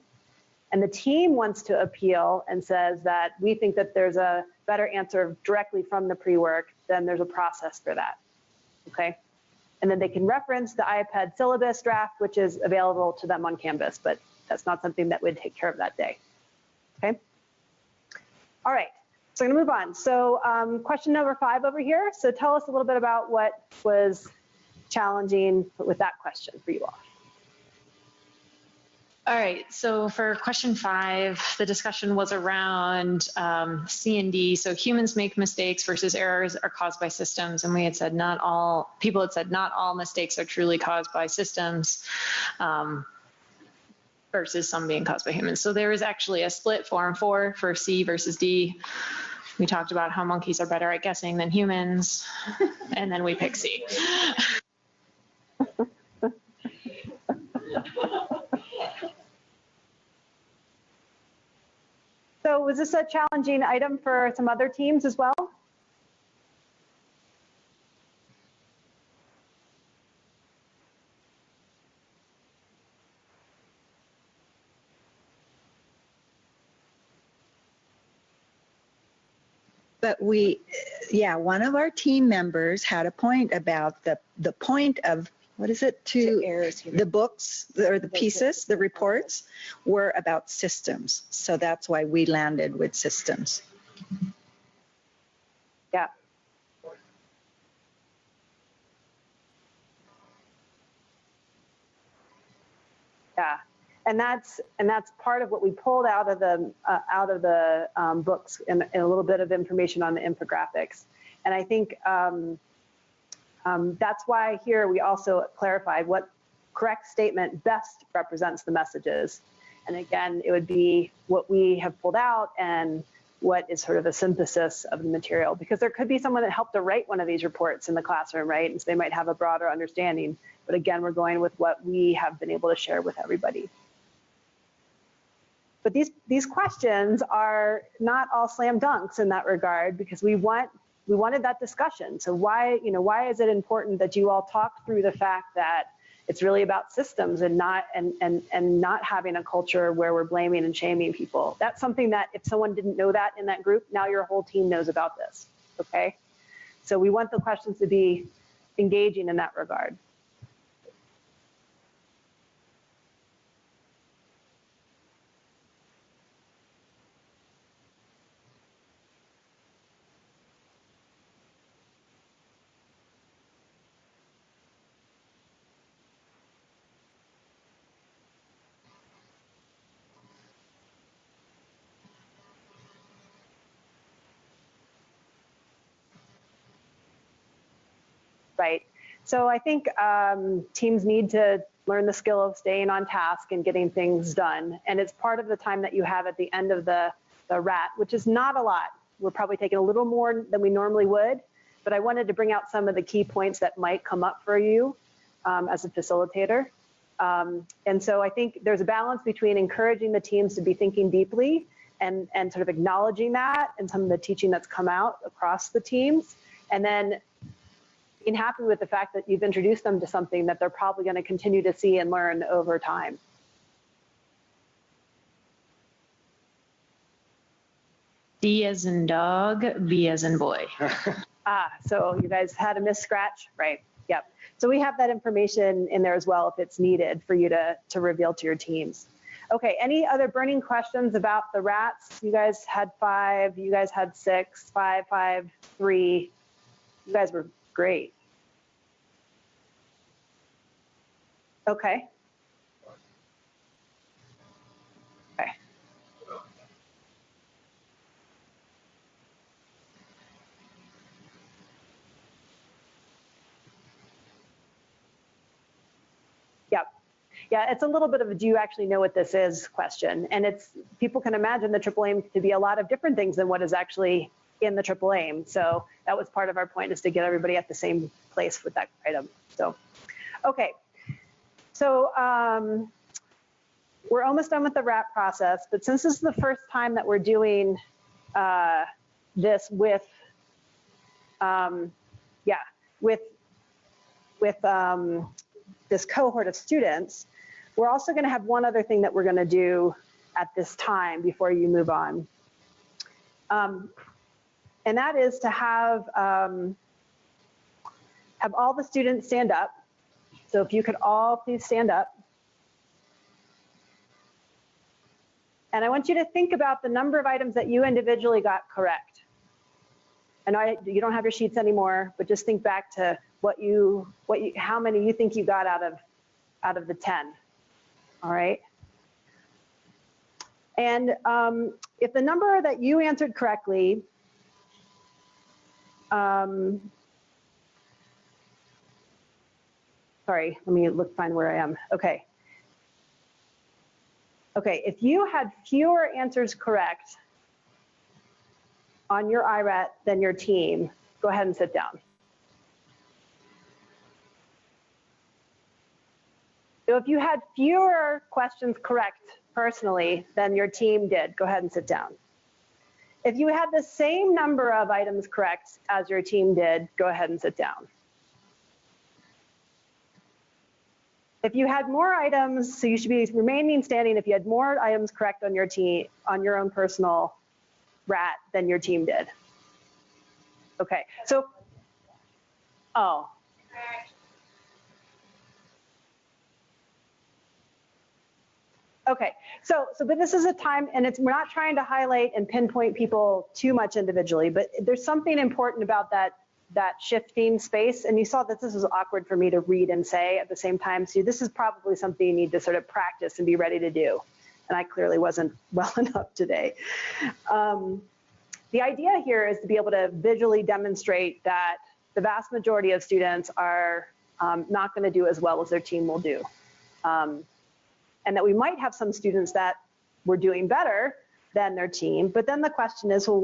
and the team wants to appeal and says that we think that there's a better answer directly from the pre-work, then there's a process for that, okay? And then they can reference the iPad syllabus draft, which is available to them on Canvas, but that's not something that would take care of that day, okay? All right, so I'm gonna move on. So question number 5 over here. So tell us a little bit about what was challenging with that question for you all. All right, so for question 5, the discussion was around C&D. So humans make mistakes versus errors are caused by systems. And we had said people had said not all mistakes are truly caused by systems versus some being caused by humans. So there is actually a split 4 and 4 for C versus D. We talked about how monkeys are better at guessing than humans, and then we pick C. So was this a challenging item for some other teams as well? But one of our team members had a point about the point of, what is it, the books or the pieces, the reports were about systems. So that's why we landed with systems. Yeah. Yeah. And that's part of what we pulled out of the books and a little bit of information on the infographics. And I think that's why here we also clarified what correct statement best represents the messages. And again, it would be what we have pulled out and what is sort of a synthesis of the material, because there could be someone that helped to write one of these reports in the classroom, right? And so they might have a broader understanding. But again, we're going with what we have been able to share with everybody. But these questions are not all slam dunks in that regard, because we wanted that discussion. So why is it important that you all talk through the fact that it's really about systems and not having a culture where we're blaming and shaming people? That's something that if someone didn't know that in that group, now your whole team knows about this, okay? So we want the questions to be engaging in that regard. right? So I think teams need to learn the skill of staying on task and getting things done. And it's part of the time that you have at the end of the RAT, which is not a lot. We're probably taking a little more than we normally would, but I wanted to bring out some of the key points that might come up for you as a facilitator. And so I think there's a balance between encouraging the teams to be thinking deeply and sort of acknowledging that and some of the teaching that's come out across the teams, and then being happy with the fact that you've introduced them to something that they're probably going to continue to see and learn over time. D as in dog, B as in boy. So you guys had a miss scratch, right? Yep. So we have that information in there as well if it's needed for you to reveal to your teams. Okay, any other burning questions about the RATs? You guys had 5, you guys had 6, 5, 5, 3. You guys were great. Okay. Okay. Yep. Yeah, it's a little bit of a do you actually know what this is question. And it's, people can imagine the triple aim to be a lot of different things than what is actually in the triple aim. So that was part of our point, is to get everybody at the same place with that item. So, okay. So we're almost done with the RAT process, but since this is the first time that we're doing this with, this cohort of students, we're also going to have one other thing that we're going to do at this time before you move on. And that is to have all the students stand up. So if you could all please stand up. And I want you to think about the number of items that you individually got correct. I know you don't have your sheets anymore, but just think back to how many you think you got out of the 10. All right. And if the number that you answered correctly, sorry, let me find where I am. Okay. Okay, if you had fewer answers correct on your IRAT than your team, go ahead and sit down. So if you had fewer questions correct personally than your team did, go ahead and sit down. If you had the same number of items correct as your team did, go ahead and sit down. If you had more items, so you should be remaining standing if you had more items correct on your team, on your own personal RAT than your team did. Okay, so, oh. Okay, but this is a time, and we're not trying to highlight and pinpoint people too much individually, but there's something important about that shifting space. And you saw that this was awkward for me to read and say at the same time. So this is probably something you need to sort of practice and be ready to do. And I clearly wasn't well enough today. The idea here is to be able to visually demonstrate that the vast majority of students are not going to do as well as their team will do. And that we might have some students that were doing better than their team. But then the question is, well,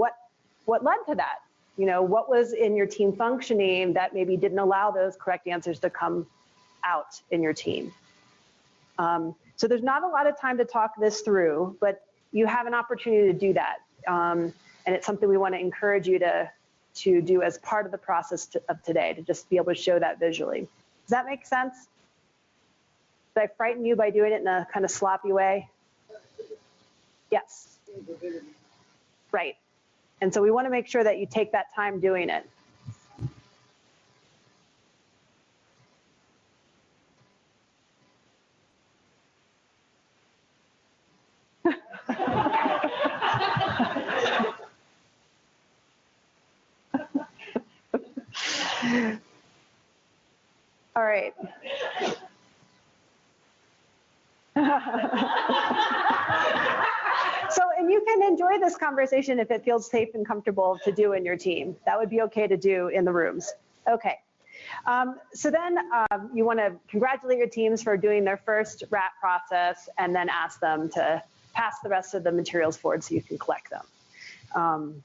what led to that? You know, what was in your team functioning that maybe didn't allow those correct answers to come out in your team? So there's not a lot of time to talk this through, but you have an opportunity to do that. And it's something we want to encourage you to do as part of the process of today, to just be able to show that visually. Does that make sense? Did I frighten you by doing it in a kind of sloppy way? Yes. Right. And so we want to make sure that you take that time doing it. All right. So, and you can enjoy this conversation if it feels safe and comfortable to do in your team. That would be okay to do in the rooms. Okay. So then you want to congratulate your teams for doing their first RAT process and then ask them to pass the rest of the materials forward so you can collect them.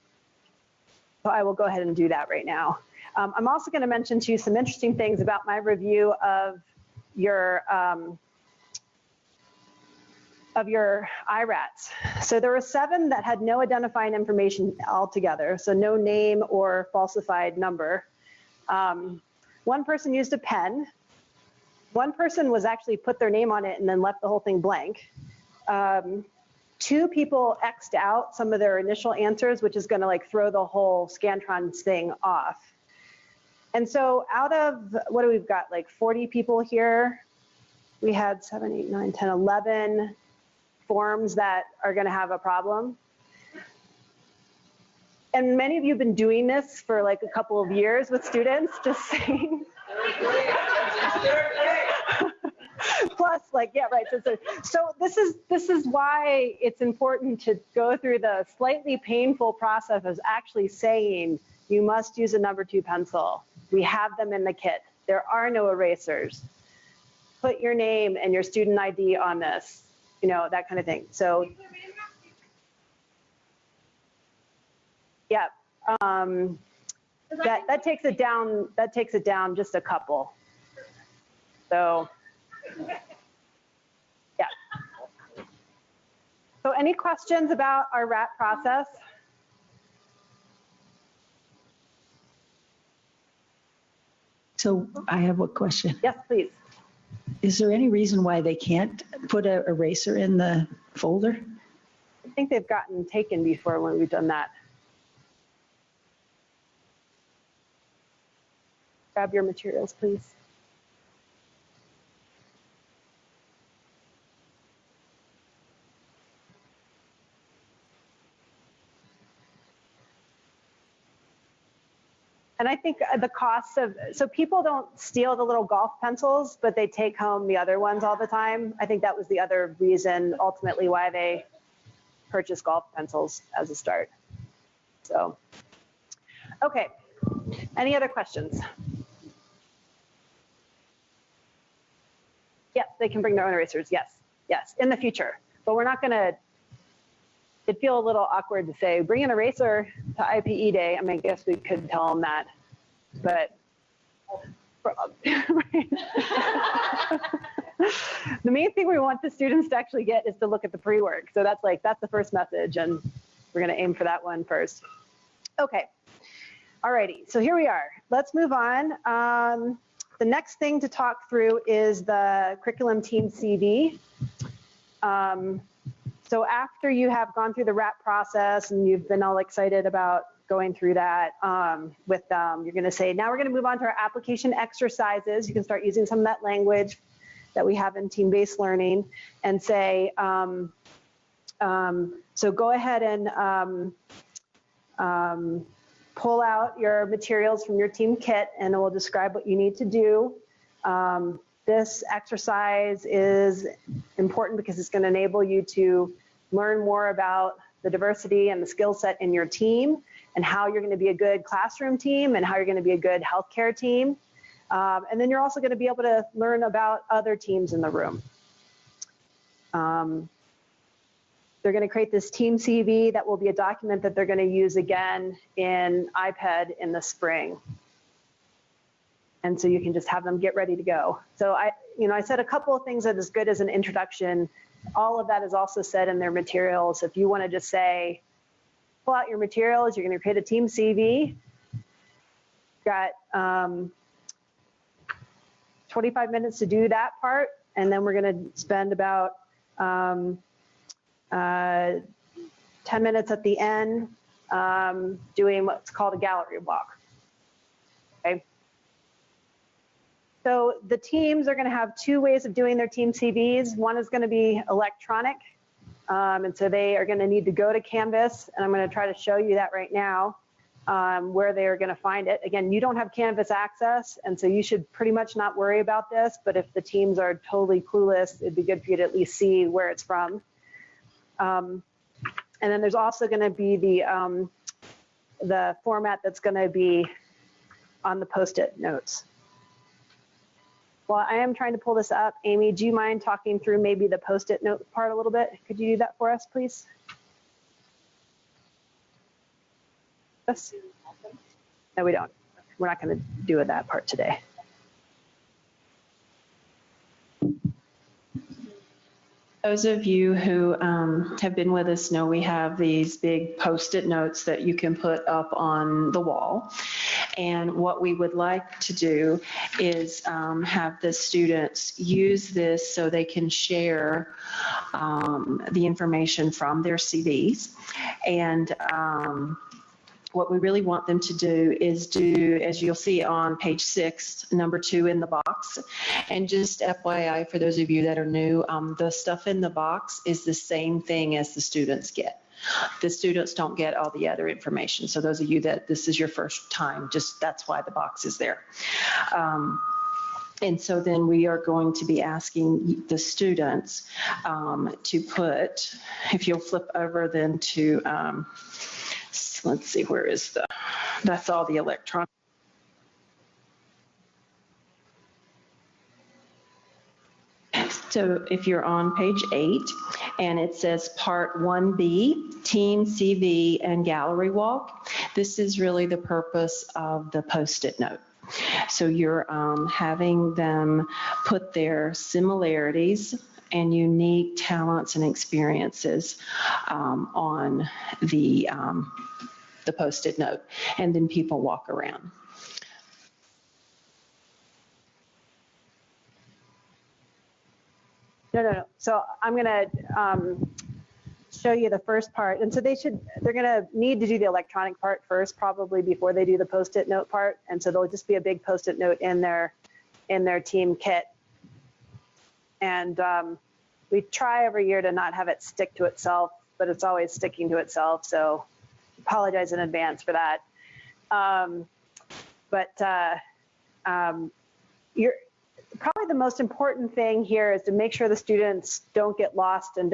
So I will go ahead and do that right now. I'm also going to mention to you some interesting things about my review of your IRATs. So there were 7 that had no identifying information altogether, so no name or falsified number. 1 person used a pen. 1 person was actually put their name on it and then left the whole thing blank. 2 people X'd out some of their initial answers, which is going to like throw the whole Scantron thing off. And so out of, what do we've got, like 40 people here, we had 7, 8, 9, 10, 11 forms that are going to have a problem. And many of you have been doing this for like a couple of years with students, just saying. Plus, like, yeah, right. So this is why it's important to go through the slightly painful process of actually saying you must use a number 2 pencil. We have them in the kit. There are no erasers. Put your name and your student ID on this, you know, that kind of thing. So, yeah, that takes it down. That takes it down just a couple. So, yeah. So, any questions about our RAT process? So I have a question. Yes, please. Is there any reason why they can't put an eraser in the folder? I think they've gotten taken before when we've done that. Grab your materials, please. And I think the cost of, so people don't steal the little golf pencils, but they take home the other ones all the time. I think that was the other reason ultimately why they purchased golf pencils as a start. So, okay, any other questions? Yes, they can bring their own erasers, yes, yes, in the future. But we're not gonna, it'd feel a little awkward to say, bring an eraser to IPE Day. I mean, I guess we could tell them that, but the main thing we want the students to actually get is to look at the pre-work. So that's the first message, and we're gonna aim for that one first. Okay, alrighty, so here we are. Let's move on. The next thing to talk through is the curriculum team CV. So after you have gone through the RAT process and you've been all excited about going through that with them, you're going to say, now we're going to move on to our application exercises. You can start using some of that language that we have in team-based learning and say, so go ahead and pull out your materials from your team kit and it will describe what you need to do. This exercise is important because it's going to enable you to learn more about the diversity and the skill set in your team and how you're going to be a good classroom team and how you're going to be a good healthcare team. And then you're also going to be able to learn about other teams in the room. They're going to create this team CV that will be a document that they're going to use again in IPED in the spring. And so you can just have them get ready to go. So I said a couple of things that is good as an introduction. All of that is also said in their materials. If you want to just say, pull out your materials, you're going to create a team CV. Got 25 minutes to do that part. And then we're going to spend about 10 minutes at the end doing what's called a gallery walk. Okay. So the teams are going to have 2 ways of doing their team CVs. One is going to be electronic. And so they are going to need to go to Canvas. And I'm going to try to show you that right now, where they are going to find it. Again, you don't have Canvas access. And so you should pretty much not worry about this. But if the teams are totally clueless, it'd be good for you to at least see where it's from. And then there's also going to be the format that's going to be on the Post-it notes. While I am trying to pull this up, Amy, do you mind talking through maybe the Post-it note part a little bit? Could you do that for us, please? Yes. No, we don't. We're not going to do that part today. Those of you who have been with us know we have these big Post-it notes that you can put up on the wall. And what we would like to do is have the students use this so they can share the information from their CVs. And what we really want them to do is do, as you'll see on page 6, number 2 in the box. And just FYI, for those of you that are new, the stuff in the box is the same thing as the students get. The students don't get all the other information. So those of you that this is your first time, just that's why the box is there. And so then we are going to be asking the students to put, if you'll flip over then to, let's see, where is that's all the electronic. So if you're on page 8 and it says part 1B, team CV and gallery walk, this is really the purpose of the Post-it note. So you're having them put their similarities and unique talents and experiences on the Post-it note, and then people walk around. No. So I'm going to show you the first part. And so they're going to need to do the electronic part first, probably before they do the Post-it note part. And so there'll just be a big Post-it note in their team kit. And we try every year to not have it stick to itself, but it's always sticking to itself. So apologize in advance for that. Probably the most important thing here is to make sure the students don't get lost and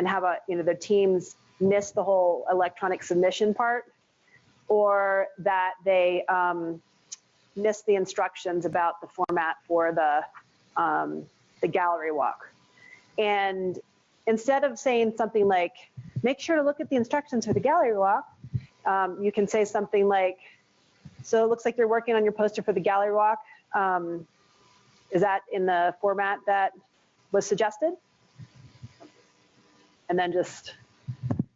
have their teams miss the whole electronic submission part, or that they miss the instructions about the format for the gallery walk. And instead of saying something like, make sure to look at the instructions for the gallery walk, you can say something like, so it looks like you're working on your poster for the gallery walk. Is that in the format that was suggested? And then just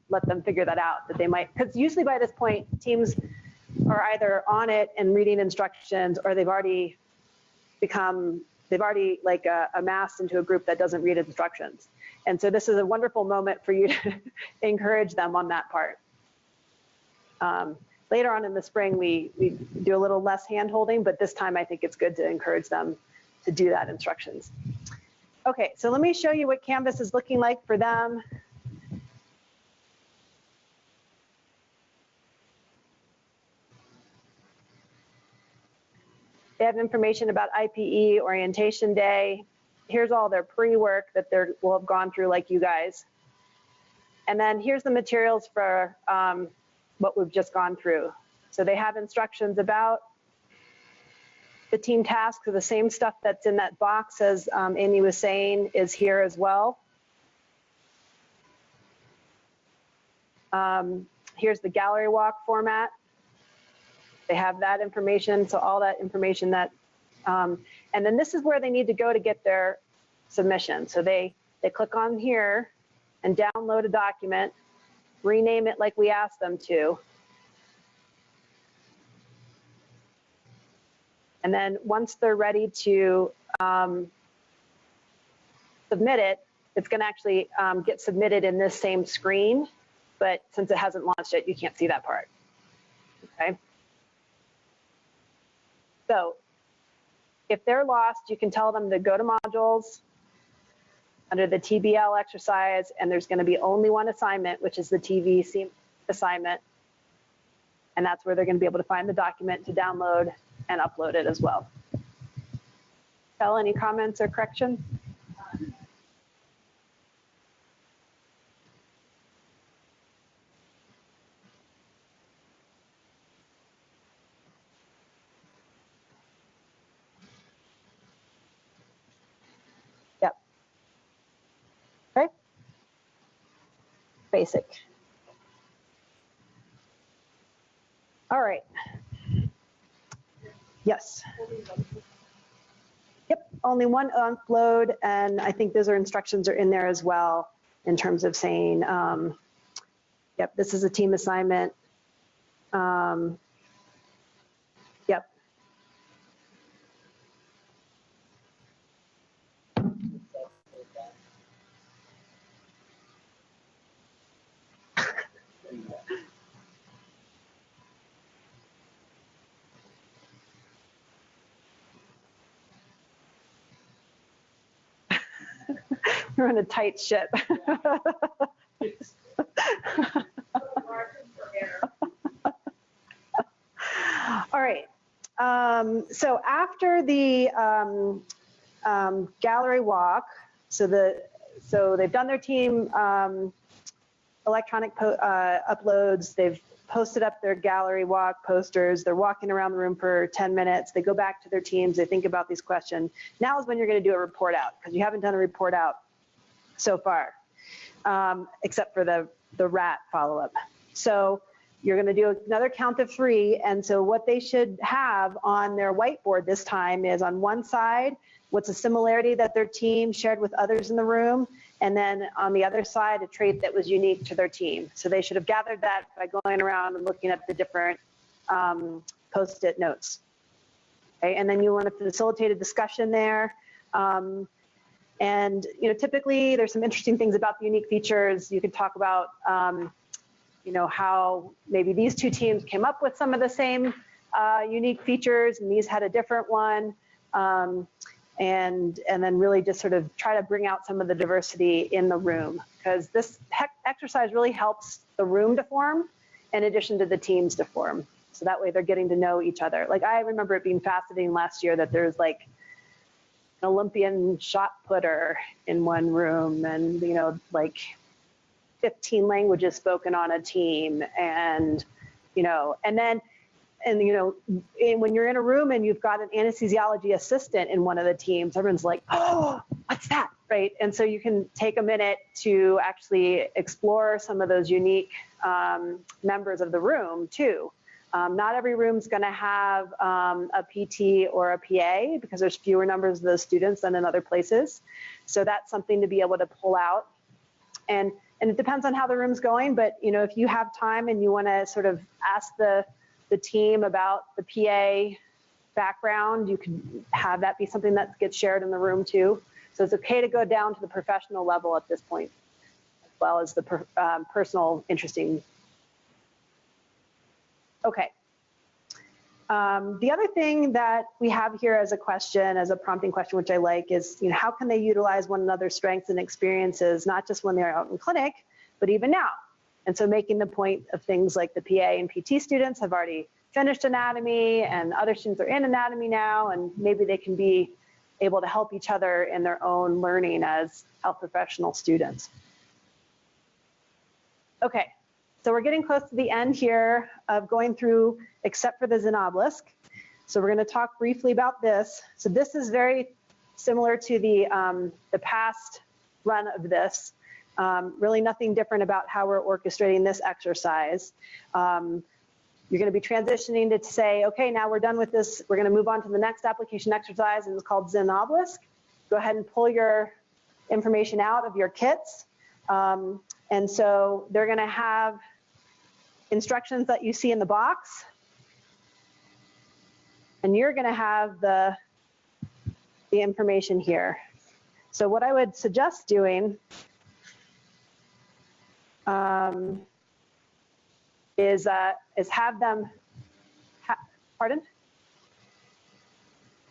let them figure that out, that they might, because usually by this point, teams are either on it and reading instructions, or they've already like amassed into a group that doesn't read instructions. And so this is a wonderful moment for you to encourage them on that part. Later on in the spring, we do a little less hand holding, but this time I think it's good to encourage them to do that instructions. Okay, so let me show you what Canvas is looking like for them. They have information about IPE Orientation Day. Here's all their pre-work that they will have gone through like you guys. And then here's the materials for what we've just gone through. So they have instructions about the team tasks, so the same stuff that's in that box, as Amy was saying, is here as well. Here's the gallery walk format. They have that information, so all that information that, and then this is where they need to go to get their submission. So they click on here and download a document, rename it like we asked them to. And then once they're ready to submit it, it's going to actually get submitted in this same screen. But since it hasn't launched yet, you can't see that part. Okay. So if they're lost, you can tell them to go to modules under the TBL exercise, and there's going to be only one assignment, which is the TVC assignment. And that's where they're going to be able to find the document to download and upload it as well. Kel, any comments or corrections? basic. All right. Yes. Yep, only one upload, and I think those instructions are in there as well in terms of saying, yep, this is a team assignment. Yep. We're on a tight ship. All right. So after the gallery walk, so they've done their team electronic uploads. They've posted up their gallery walk posters. They're walking around the room for 10 minutes. They go back to their teams. They think about these questions. Now is when you're going to do a report out, because you haven't done a report out so far, except for the rat follow-up. So you're going to do another count of 3. And so what they should have on their whiteboard this time is on one side, what's a similarity that their team shared with others in the room, and then on the other side, a trait that was unique to their team. So they should have gathered that by going around and looking at the different post-it notes. Okay, and then you want to facilitate a discussion there. And typically there's some interesting things about the unique features. You could talk about how maybe these two teams came up with some of the same unique features, and these had a different one. And then really just sort of try to bring out some of the diversity in the room, because this exercise really helps the room to form in addition to the teams to form. So that way they're getting to know each other. Like, I remember it being fascinating last year that there's like an Olympian shot putter in one room, and like 15 languages spoken on a team, and when you're in a room and you've got an anesthesiology assistant in one of the teams, everyone's like, oh, what's that, right? And so you can take a minute to actually explore some of those unique members of the room too. Not every room's going to have a PT or a PA, because there's fewer numbers of those students than in other places. So that's something to be able to pull out. And it depends on how the room's going, but if you have time and you want to sort of ask the team about the PA background, you can have that be something that gets shared in the room too. So it's okay to go down to the professional level at this point, as well as the personal interesting. Okay. The other thing that we have here as a question, as a prompting question, which I like, is how can they utilize one another's strengths and experiences, not just when they're out in clinic, but even now. And so making the point of things like the PA and PT students have already finished anatomy, and other students are in anatomy now, and maybe they can be able to help each other in their own learning as health professional students. Okay, so we're getting close to the end here of going through, except for the Xenobelisk. So we're going to talk briefly about this. So this is very similar to the past run of this. Really nothing different about how we're orchestrating this exercise. You're going to be transitioning to say, okay, now we're done with this. We're going to move on to the next application exercise, and it's called Xenobelisk. Go ahead and pull your information out of your kits. And so they're going to have instructions that you see in the box. And you're going to have the information here. So what I would suggest doing is have them, pardon?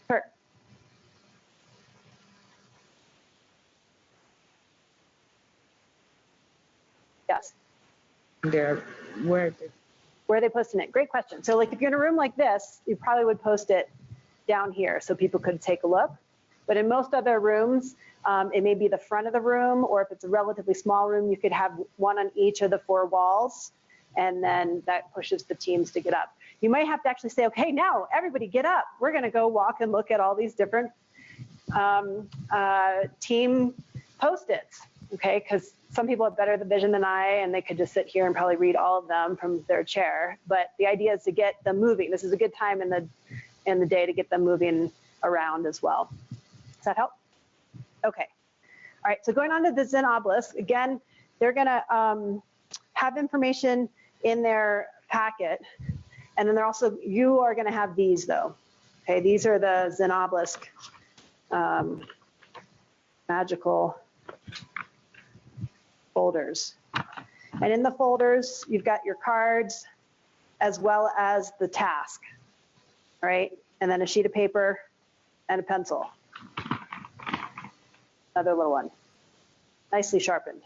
Sure. Yes. Where are they posting it? Great question. So like if you're in a room like this, you probably would post it down here so people could take a look. But in most other rooms, it may be the front of the room, or if it's a relatively small room, you could have one on each of the 4 walls, and then that pushes the teams to get up. You might have to actually say, okay, now everybody get up. We're going to go walk and look at all these different team post-its, okay? Because some people have better vision than I, and they could just sit here and probably read all of them from their chair. But the idea is to get them moving. This is a good time in the day to get them moving around as well. Does that help? Okay. All right, so going on to the Zen obelisk, again, they're gonna have information in their packet, and then they're also, you are gonna have these though. Okay, these are the Zen obelisk magical folders. And in the folders, you've got your cards as well as the task, right? And then a sheet of paper and a pencil. Another little one, nicely sharpened.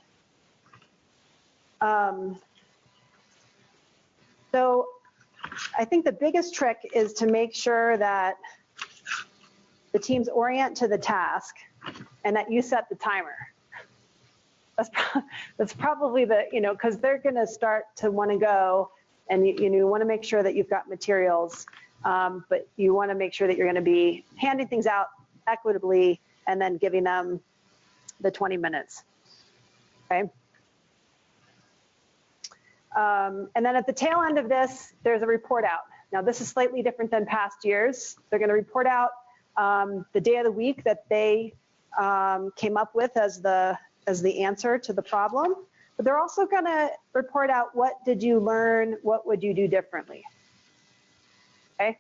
So I think the biggest trick is to make sure that the teams orient to the task and that you set the timer. That's probably the, because they're going to start to want to go, and you want to make sure that you've got materials, but you want to make sure that you're going to be handing things out equitably and then giving them the 20 minutes. Okay. And then at the tail end of this, there's a report out. Now this is slightly different than past years. They're going to report out the day of the week that they came up with as the answer to the problem, but they're also going to report out what did you learn, what would you do differently. Okay.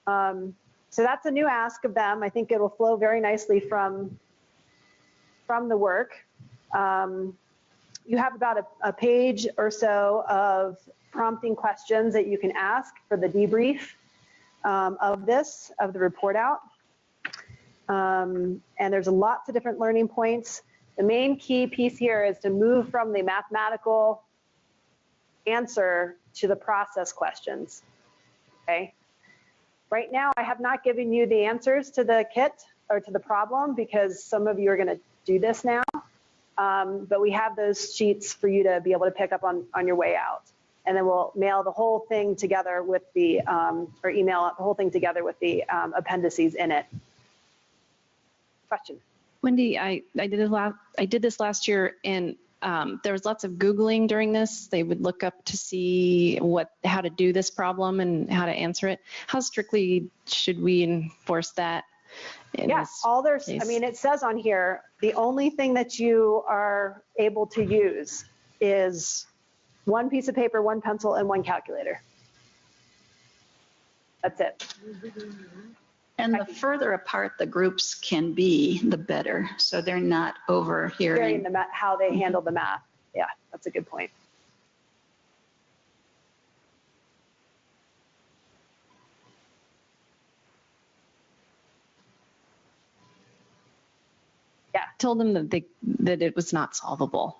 So that's a new ask of them. I think it will flow very nicely from the work. You have about a page or so of prompting questions that you can ask for the debrief of the report out. And there's lots of different learning points. The main key piece here is to move from the mathematical answer to the process questions, okay? Right now, I have not given you the answers to the kit or to the problem because some of you are gonna do this now, but we have those sheets for you to be able to pick up on your way out. And then we'll mail the whole thing together with the, or email the whole thing together with the appendices in it. Question. Wendy, I did this last year, and there was lots of Googling during this. They would look up to see how to do this problem and how to answer it. How strictly should we enforce that? Yes, I mean, it says on here, the only thing that you are able to use is one piece of paper, one pencil, and one calculator. That's it. And the further apart the groups can be, the better. So they're not overhearing how they handle the math. Yeah, that's a good point. Yeah. I told them that it was not solvable,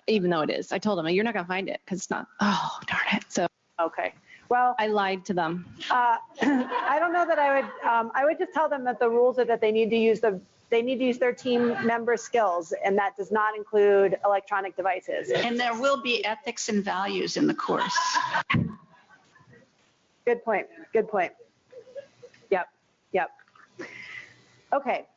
even though it is. I told them, you're not going to find it because it's not. Oh, darn it. So. Okay. Well, I lied to them. I don't know that I would just tell them that the rules are that they need to use their team member skills, and that does not include electronic devices. And there will be ethics and values in the course. Good point. Good point. Yep. Yep. Okay.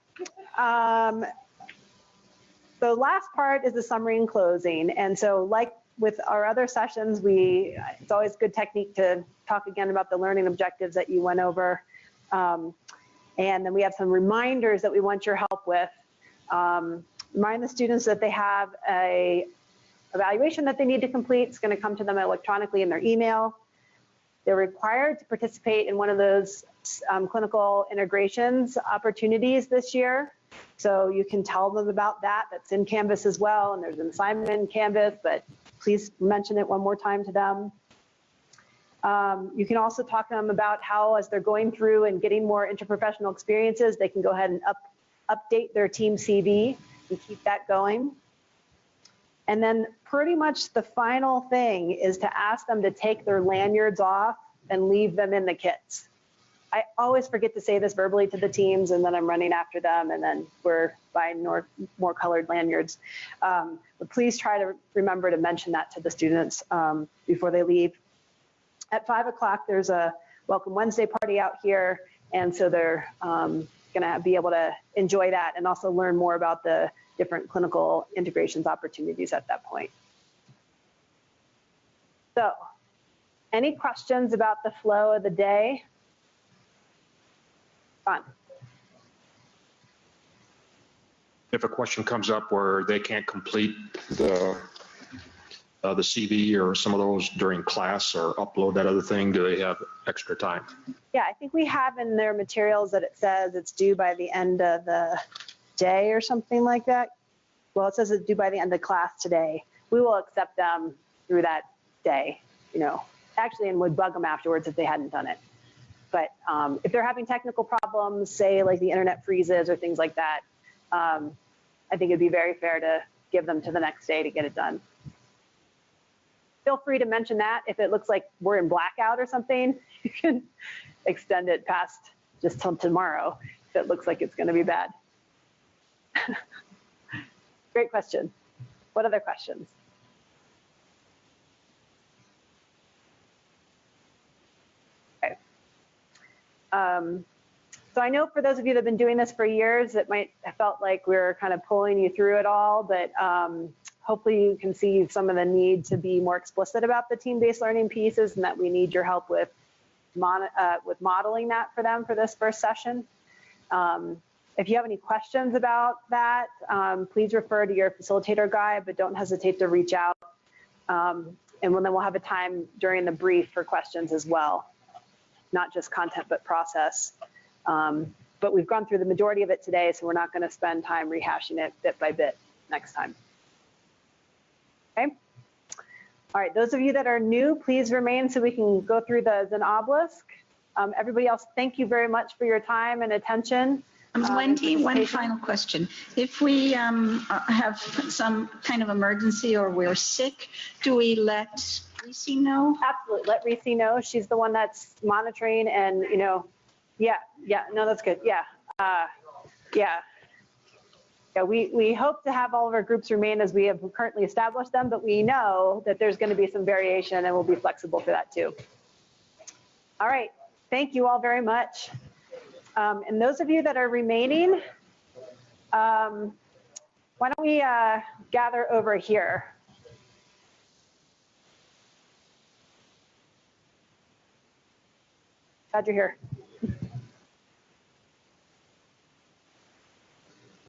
The last part is the summary and closing. And so like with our other sessions, it's always good technique to talk again about the learning objectives that you went over. And then we have some reminders that we want your help with. Remind the students that they have a evaluation that they need to complete. It's going to come to them electronically in their email. They're required to participate in one of those clinical integrations opportunities this year. So you can tell them about that. That's in Canvas as well. And there's an assignment in Canvas, but please mention it one more time to them. You can also talk to them about how, as they're going through and getting more interprofessional experiences, they can go ahead and update their team CV and keep that going. And then pretty much the final thing is to ask them to take their lanyards off and leave them in the kits. I always forget to say this verbally to the teams, and then I'm running after them, and then we're buying more colored lanyards. But please try to remember to mention that to the students before they leave. At 5 o'clock, there's a Welcome Wednesday party out here, and so they're going to be able to enjoy that and also learn more about the different clinical integrations opportunities at that point. So, any questions about the flow of the day? Fun. If a question comes up where they can't complete the CV or some of those during class or upload that other thing, do they have extra time? Yeah, I think we have in their materials that it says it's due by the end of the day or something like that. Well, it says it's due by the end of class today. We will accept them through that day, you know, actually, and would bug them afterwards if they hadn't done it. But if they're having technical problems, say like the internet freezes or things like that, I think it'd be very fair to give them to the next day to get it done. Feel free to mention that. If it looks like we're in blackout or something, you can extend it past just till tomorrow if it looks like it's going to be bad. Great question. What other questions? Okay. So I know for those of you that have been doing this for years, it might have felt like we were kind of pulling you through it all, but hopefully you can see some of the need to be more explicit about the team-based learning pieces and that we need your help with modeling that for them for this first session. If you have any questions about that, please refer to your facilitator guide, but don't hesitate to reach out. And then we'll have a time during the brief for questions as well, not just content, but process. But we've gone through the majority of it today, so we're not going to spend time rehashing it bit by bit next time. Okay. All right, those of you that are new, please remain so we can go through the Zen obelisk. Everybody else, thank you very much for your time and attention. Wendy, one final question. If we have some kind of emergency or we're sick, do we let Reese know? Absolutely, let Reese know. She's the one that's monitoring and, you know, yeah, no, that's good. Yeah, we hope to have all of our groups remain as we have currently established them, but we know that there's going to be some variation and we'll be flexible for that too. All right, thank you all very much. And those of you that are remaining, why don't we gather over here? Glad you're here.